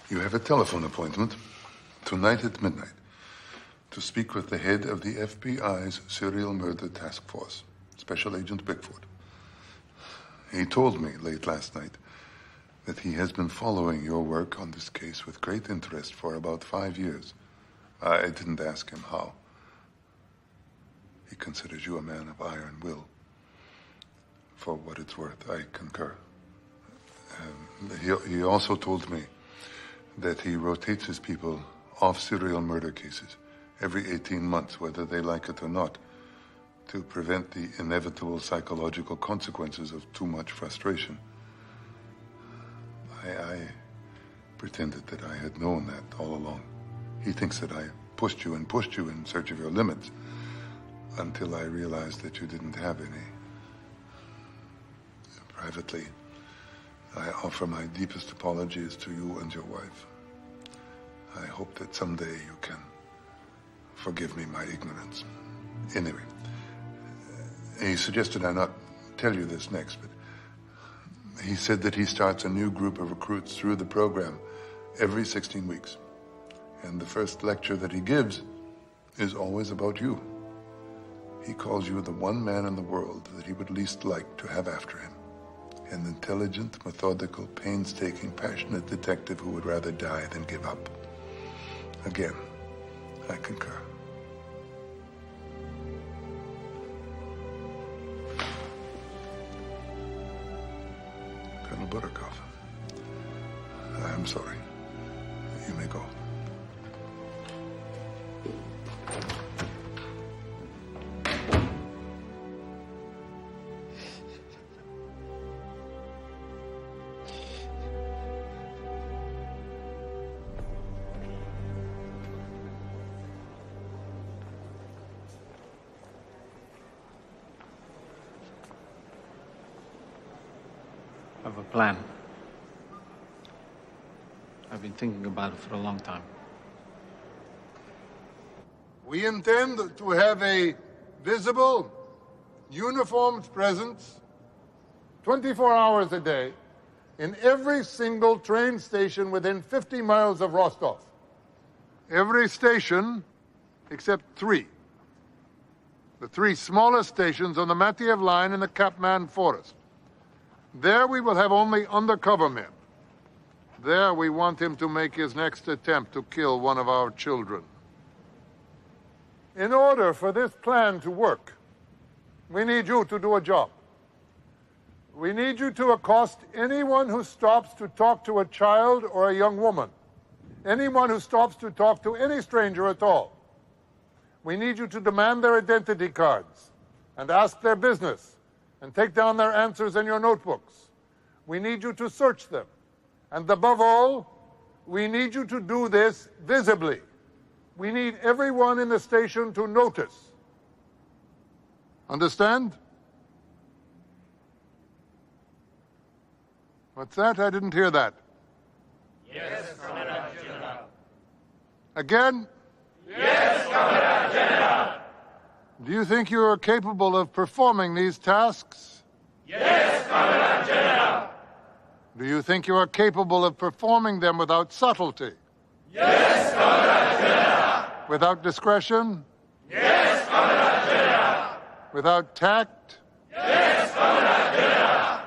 You have a telephone appointment tonight at midnight to speak with the head of the FBI's serial murder task force, Special Agent Bickford. He told me late last night that he has been following your work on this case with great interest for about 5 years. I didn't ask him how. He considers you a man of iron will. For what it's worth, I concur. He also told me that he rotates his people off serial murder cases every 18 months, whether they like it or not, to prevent the inevitable psychological consequences of too much frustration. I pretended that I had known that all along. He thinks that I pushed you in search of your limits until I realized that you didn't have any. Privately, I offer my deepest apologies to you and your wife. I hope that someday you can forgive me my ignorance. Anyway, he suggested I not tell you this next, but he said that he starts a new group of recruits through the program every 16 weeks. And the first lecture that he gives is always about you. He calls you the one man in the world that he would least like to have after him. An intelligent, methodical, painstaking, passionate detective who would rather die than give up. Again, I concur. Colonel Burakov, I am sorry. You may go. I have a plan. I've been thinking about it for a long time. We intend to have a visible, uniformed presence 24 hours a day in every single train station within 50 miles of Rostov. Every station except 3. The 3 smallest stations on the Matiev line in the Kapman Forest. There we will have only undercover men. There we want him to make his next attempt to kill one of our children. In order for this plan to work, we need you to do a job. We need you to accost anyone who stops to talk to a child or a young woman. Anyone who stops to talk to any stranger at all. We need you to demand their identity cards and ask their business and take down their answers in your notebooks. We need you to search them. And above all, we need you to do this visibly. We need everyone in the station to notice. Understand? What's that? I didn't hear that. Yes, Comrade General. Again? Yes, Comrade General. Do you think you are capable of performing these tasks? Yes, Comrade General. Do you think you are capable of performing them without subtlety? Yes, Comrade General. Without discretion? Yes, Comrade General. Without tact? Yes, Comrade General.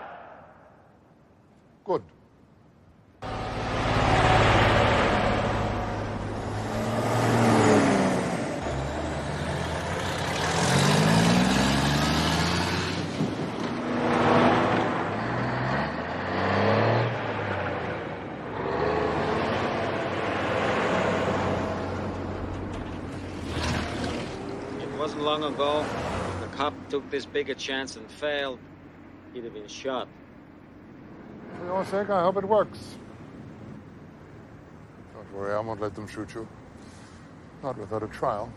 Good. Wasn't long ago, if the cop took this big a chance and failed, he'd have been shot. For your sake, I hope it works. Don't worry, I won't let them shoot you. Not without a trial.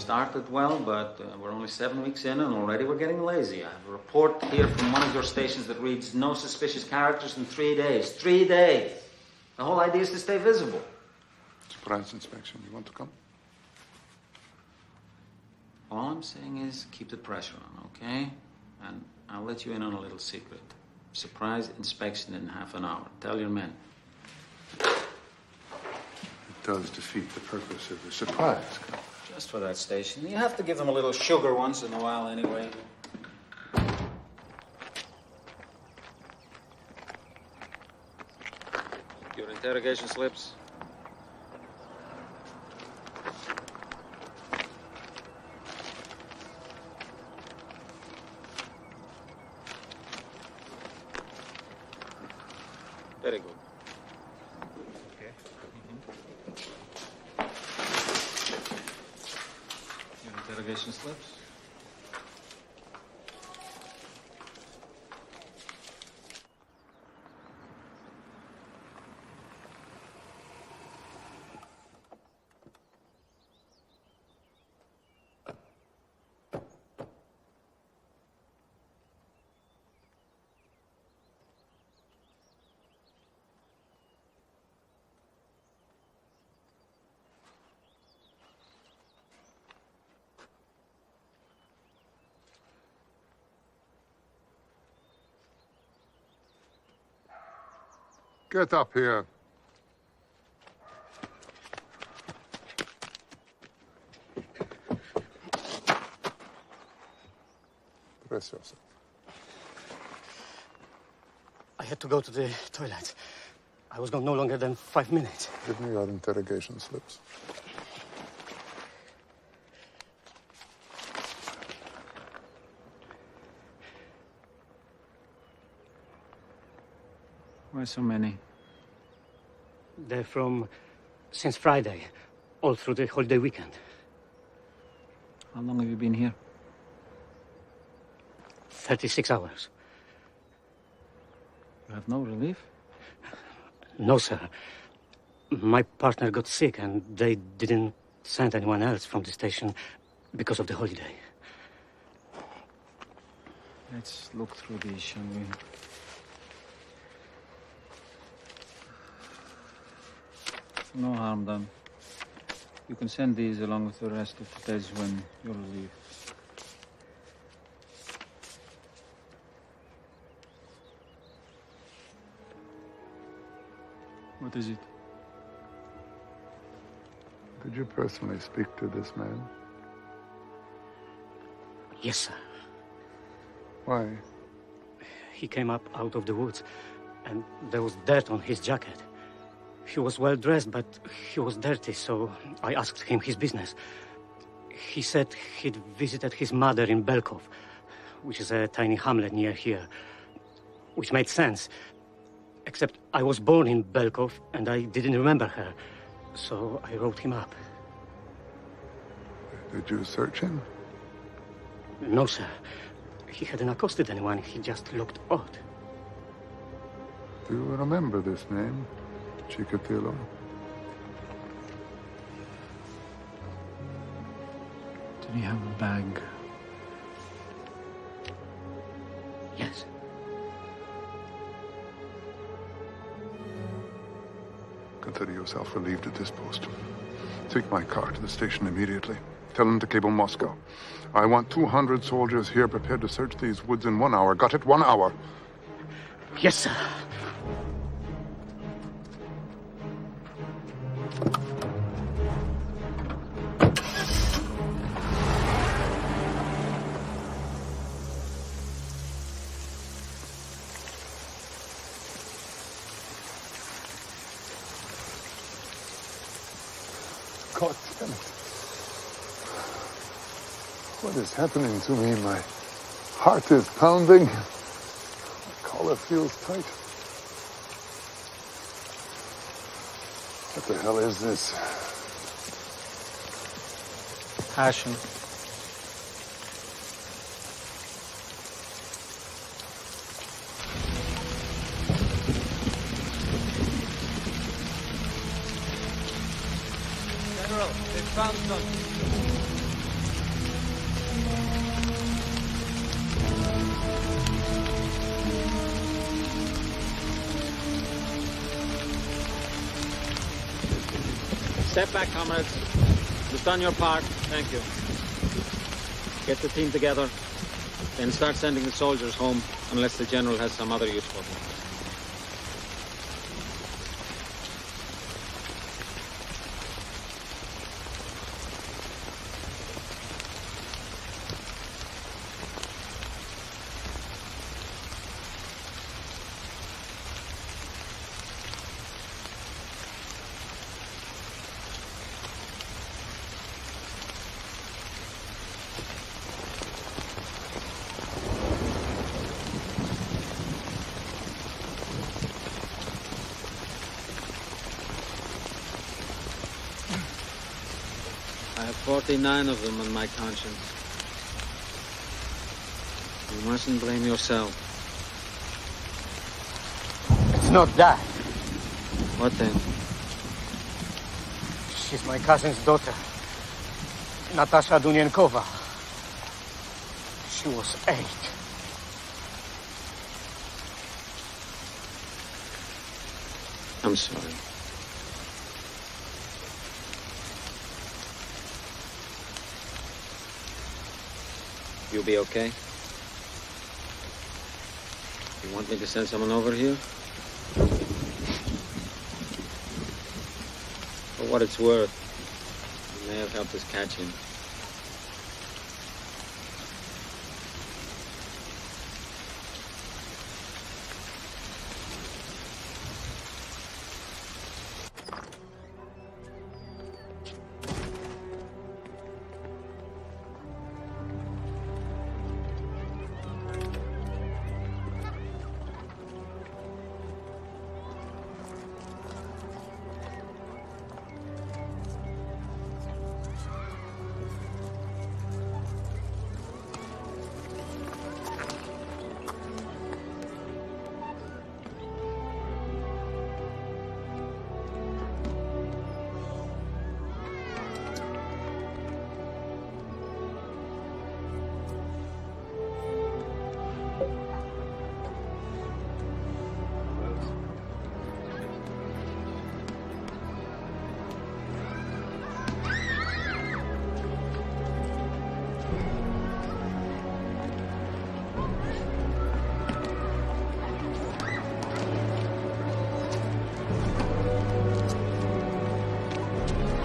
started well, but we're only 7 weeks in and already we're getting lazy. I have a report here from one of your stations that reads no suspicious characters in 3 days. 3 days! The whole idea is to stay visible. Surprise inspection. You want to come? All I'm saying is keep the pressure on, okay? And I'll let you in on a little secret. Surprise inspection in half an hour. Tell your men. It does defeat the purpose of the surprise. Just for that station. You have to give them a little sugar once in a while anyway. Your interrogation slips. Very good. Okay. Your interrogation slips. Get up here. Dress yourself. I had to go to the toilet. I was gone no longer than 5 minutes. Give me your interrogation slips. Why so many? They're from since Friday, all through the holiday weekend. How long have you been here? 36 hours. You have no relief? No, sir. My partner got sick and they didn't send anyone else from the station because of the holiday. Let's look through these, shall we? No harm done. You can send these along with the rest of today's when you'll leave. What is it? Did you personally speak to this man? Yes, sir. Why? He came up out of the woods and there was dirt on his jacket. He was well dressed, but he was dirty, so I asked him his business. He said he'd visited his mother in Belkov, which is a tiny hamlet near here, which made sense. Except I was born in Belkov and I didn't remember her, so I wrote him up. Did you search him? No, sir. He hadn't accosted anyone. He just looked odd. Do you remember this name? Chikatilo. Did he have a bag? Yes. Consider yourself relieved at this post. Take my car to the station immediately. Tell them to cable Moscow. I want 200 soldiers here prepared to search these woods in 1 hour. Got it? 1 hour. Yes, sir. God damn it. What is happening to me? My heart is pounding. My collar feels tight. What the hell is this? Passion. General, they found something. Step back, comrades. You've done your part. Thank you. Get the team together, then start sending the soldiers home, unless the general has some other use for them. I have 49 of them on my conscience. You mustn't blame yourself. It's not that. What then? She's my cousin's daughter, Natasha Dunyankova. She was 8. I'm sorry. You'll be okay? You want me to send someone over here? For what it's worth, you may have helped us catch him.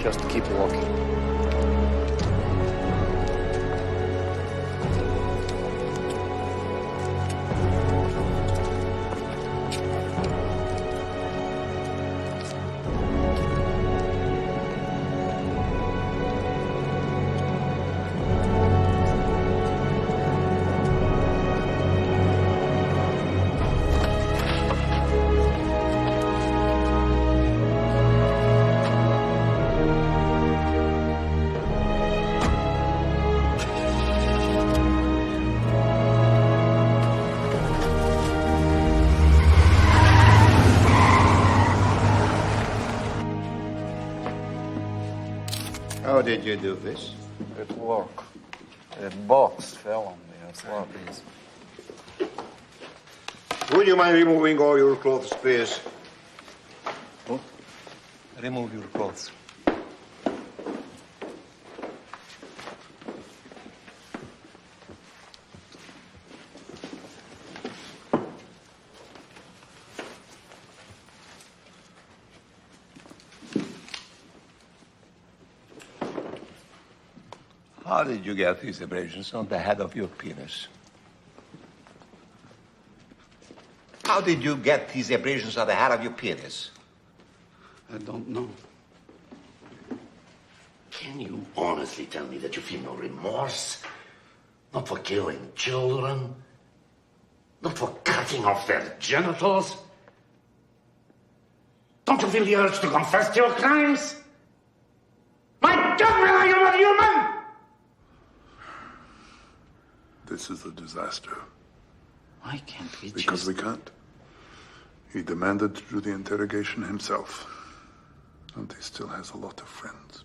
Just keep walking. How did you do this? At work. A box fell on the authorities. Would you mind removing all your clothes, please? Oh, remove your clothes. How did you get these abrasions on the head of your penis? How did you get these abrasions on the head of your penis? I don't know. Can you honestly tell me that you feel no remorse? Not for killing children? Not for cutting off their genitals? Don't you feel the urge to confess to your crimes? My God, are you not human? This is a disaster. Why can't we Because we can't. He demanded to do the interrogation himself. And he still has a lot of friends.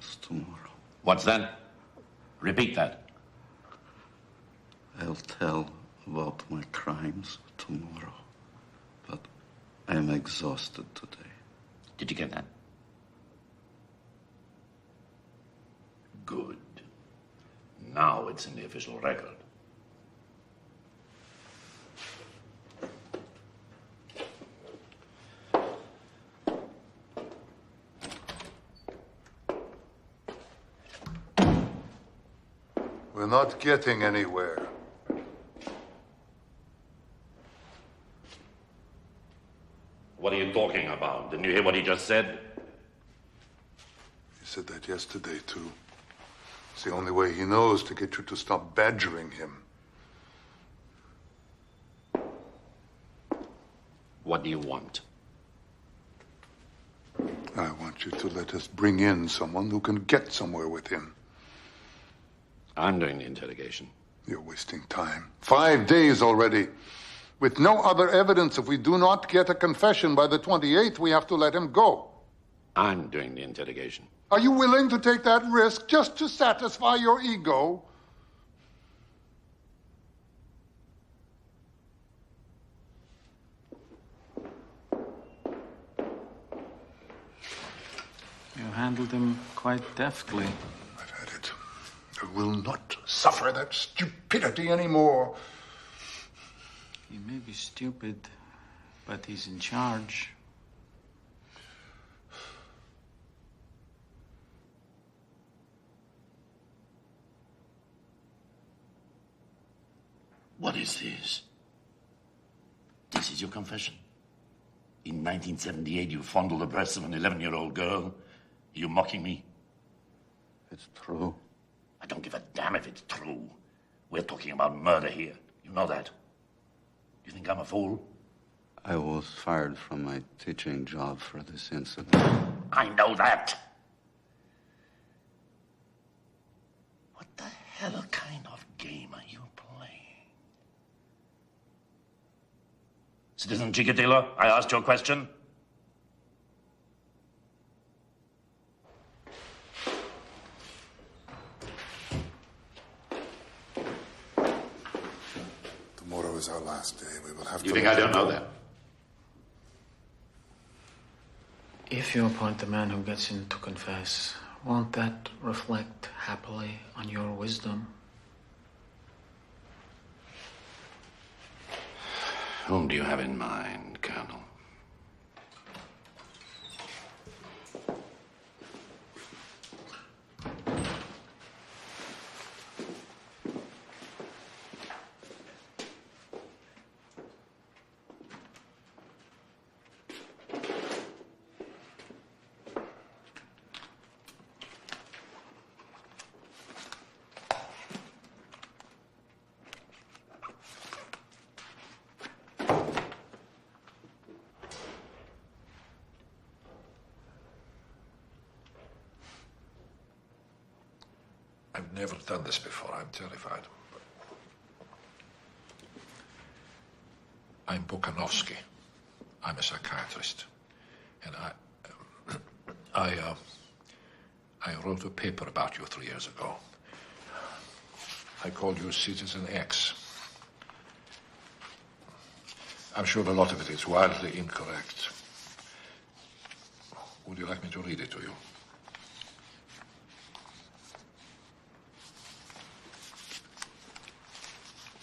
trials tomorrow. What's that? Repeat that. I'll tell about my crimes tomorrow, but I'm exhausted today. Did you get that? Good. Now it's in the official record. We're not getting anywhere. What are you talking about? Didn't you hear what he just said? He said that yesterday, too. It's the only way he knows to get you to stop badgering him. What do you want? I want you to let us bring in someone who can get somewhere with him. I'm doing the interrogation. You're wasting time. 5 days already. With no other evidence, if we do not get a confession by the 28th, we have to let him go. I'm doing the interrogation. Are you willing to take that risk just to satisfy your ego? You handled him quite deftly. I've had it. I will not suffer that stupidity anymore. He may be stupid, but he's in charge. What is this? This is your confession? In 1978, you fondled the breasts of an 11-year-old girl? Are you mocking me? It's true. I don't give a damn if it's true. We're talking about murder here. You know that. You think I'm a fool? I was fired from my teaching job for this incident. I know that. What the hell kind of game are you playing? Citizen Chikatilo, I asked you a question. Tomorrow is our last day. We will have to... You think I don't know that? If you appoint the man who gets in to confess, won't that reflect happily on your wisdom? Whom do you have in mind, Colonel? I've never done this before. I'm terrified. I'm Bukanovsky. I'm a psychiatrist. And I wrote a paper about you 3 years ago. I called you Citizen X. I'm sure a lot of it is wildly incorrect. Would you like me to read it to you?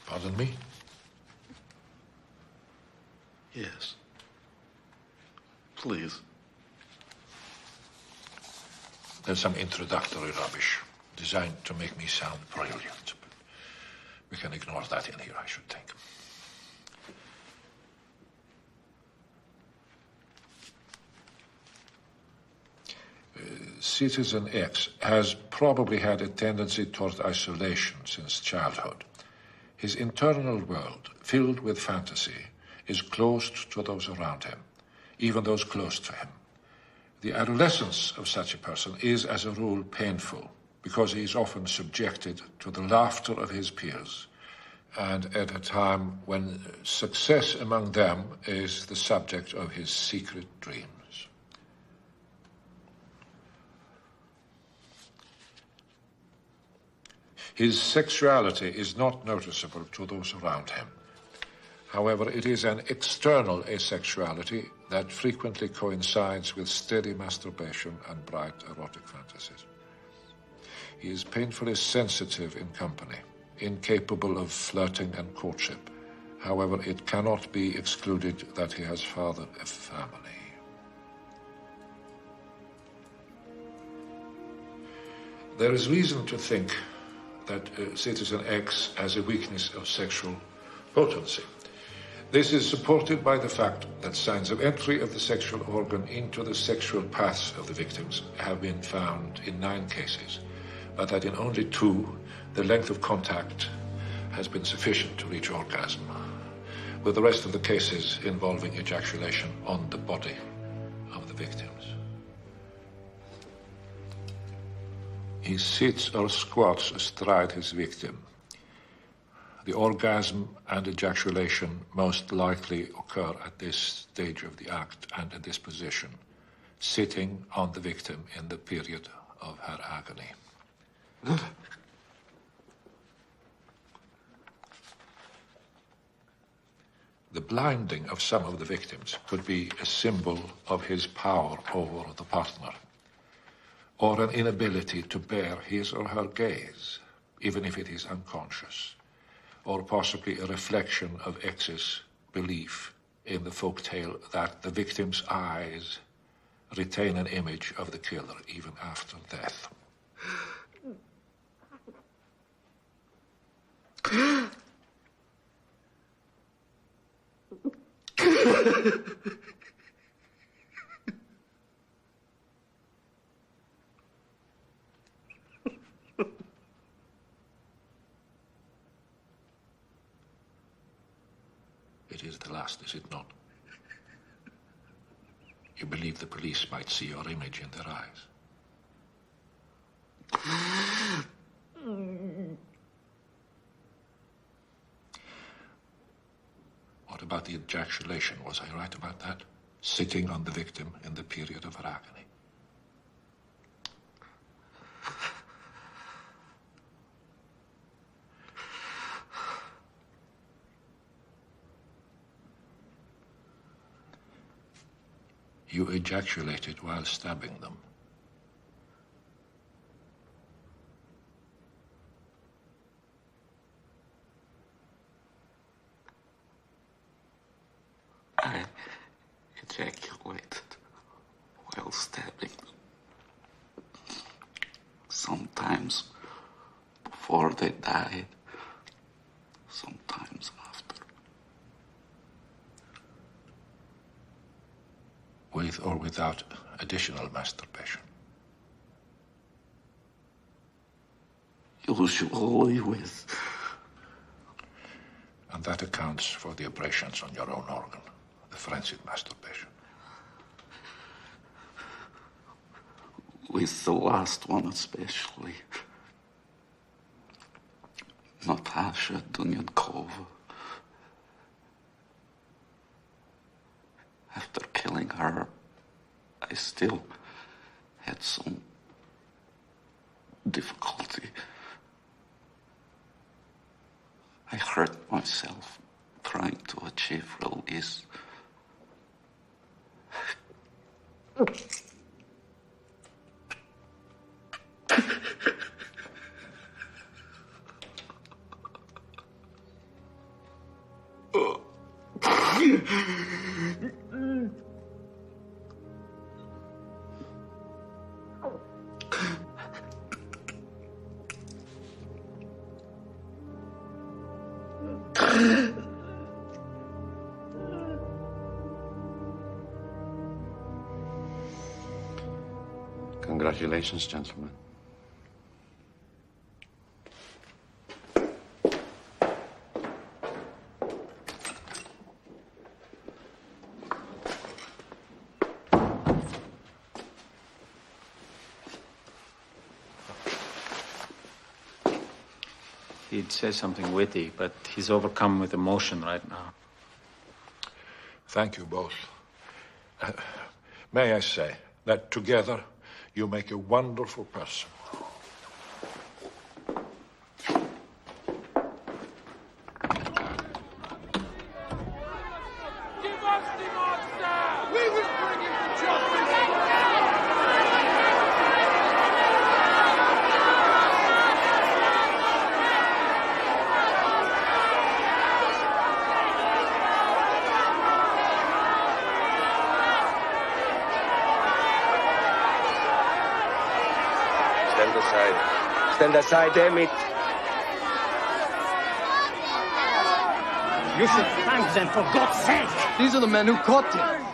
Pardon me? Yes. Please. There's some introductory rubbish designed to make me sound brilliant. We can ignore that in here, I should think. Citizen X has probably had a tendency toward isolation since childhood. His internal world, filled with fantasy, is closed to those around him, even those close to him. The adolescence of such a person is, as a rule, painful, because he is often subjected to the laughter of his peers, and at a time when success among them is the subject of his secret dreams. His sexuality is not noticeable to those around him. However, it is an external asexuality that frequently coincides with steady masturbation and bright erotic fantasies. He is painfully sensitive in company, incapable of flirting and courtship. However, it cannot be excluded that he has fathered a family. There is reason to think that Citizen X has a weakness of sexual potency. This is supported by the fact that signs of entry of the sexual organ into the sexual paths of the victims have been found in 9 cases, but that in only 2, the length of contact has been sufficient to reach orgasm, with the rest of the cases involving ejaculation on the body of the victims. He sits or squats astride his victim. The orgasm and ejaculation most likely occur at this stage of the act and in this position, sitting on the victim in the period of her agony. The blinding of some of the victims could be a symbol of his power over the partner, or an inability to bear his or her gaze, even if it is unconscious, or possibly a reflection of X's belief in the folktale that the victim's eyes retain an image of the killer even after death. It is the last, is it not? You believe the police might see your image in their eyes. What about the ejaculation? Was I right about that? Sitting on the victim in the period of her agony. You ejaculated while stabbing them. I ejaculated while stabbing them. Sometimes before they died, sometimes after. With or without additional masturbation? Usually with. And that accounts for the abrasions on your own organ, the frenzied masturbation. With the last one especially. Natasha Dunyankova. After killing her, I still had some difficulty. I hurt myself trying to achieve release. Congratulations, gentlemen. He'd say something witty, but he's overcome with emotion right now. Thank you both. May I say that together you make a wonderful person. aside. Stand aside, damn it. You should thank them, for God's sake! These are the men who caught him.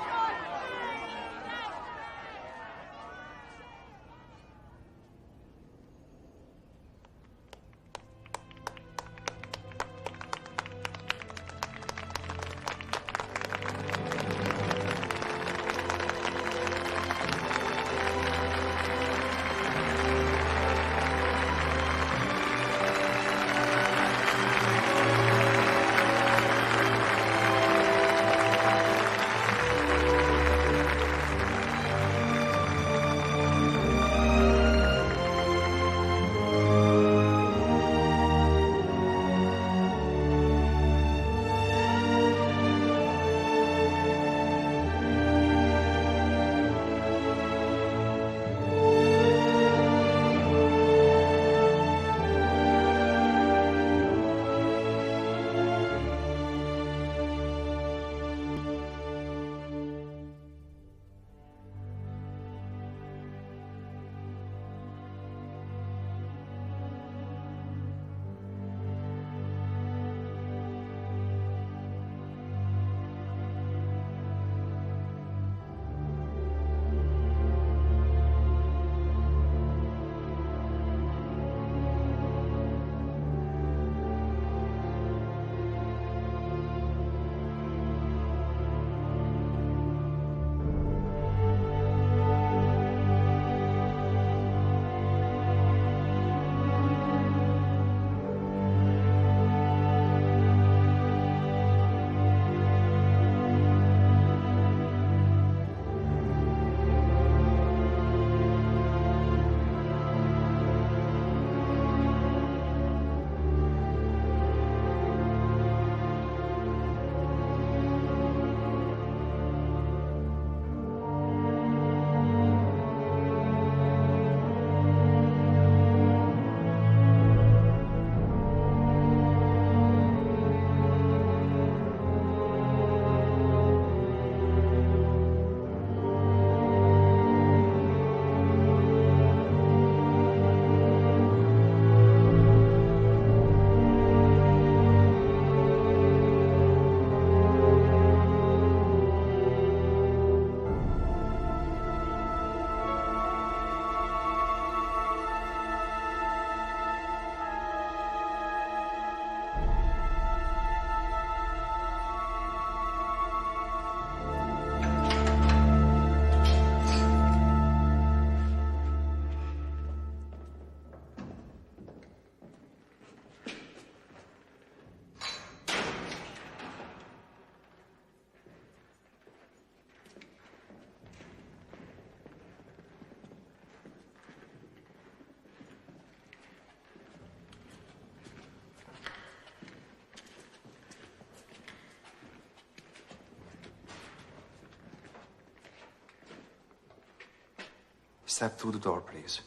Step through the door, please.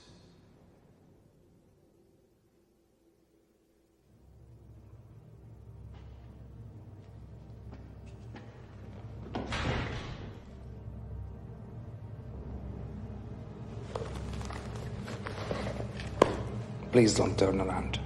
Please don't turn around.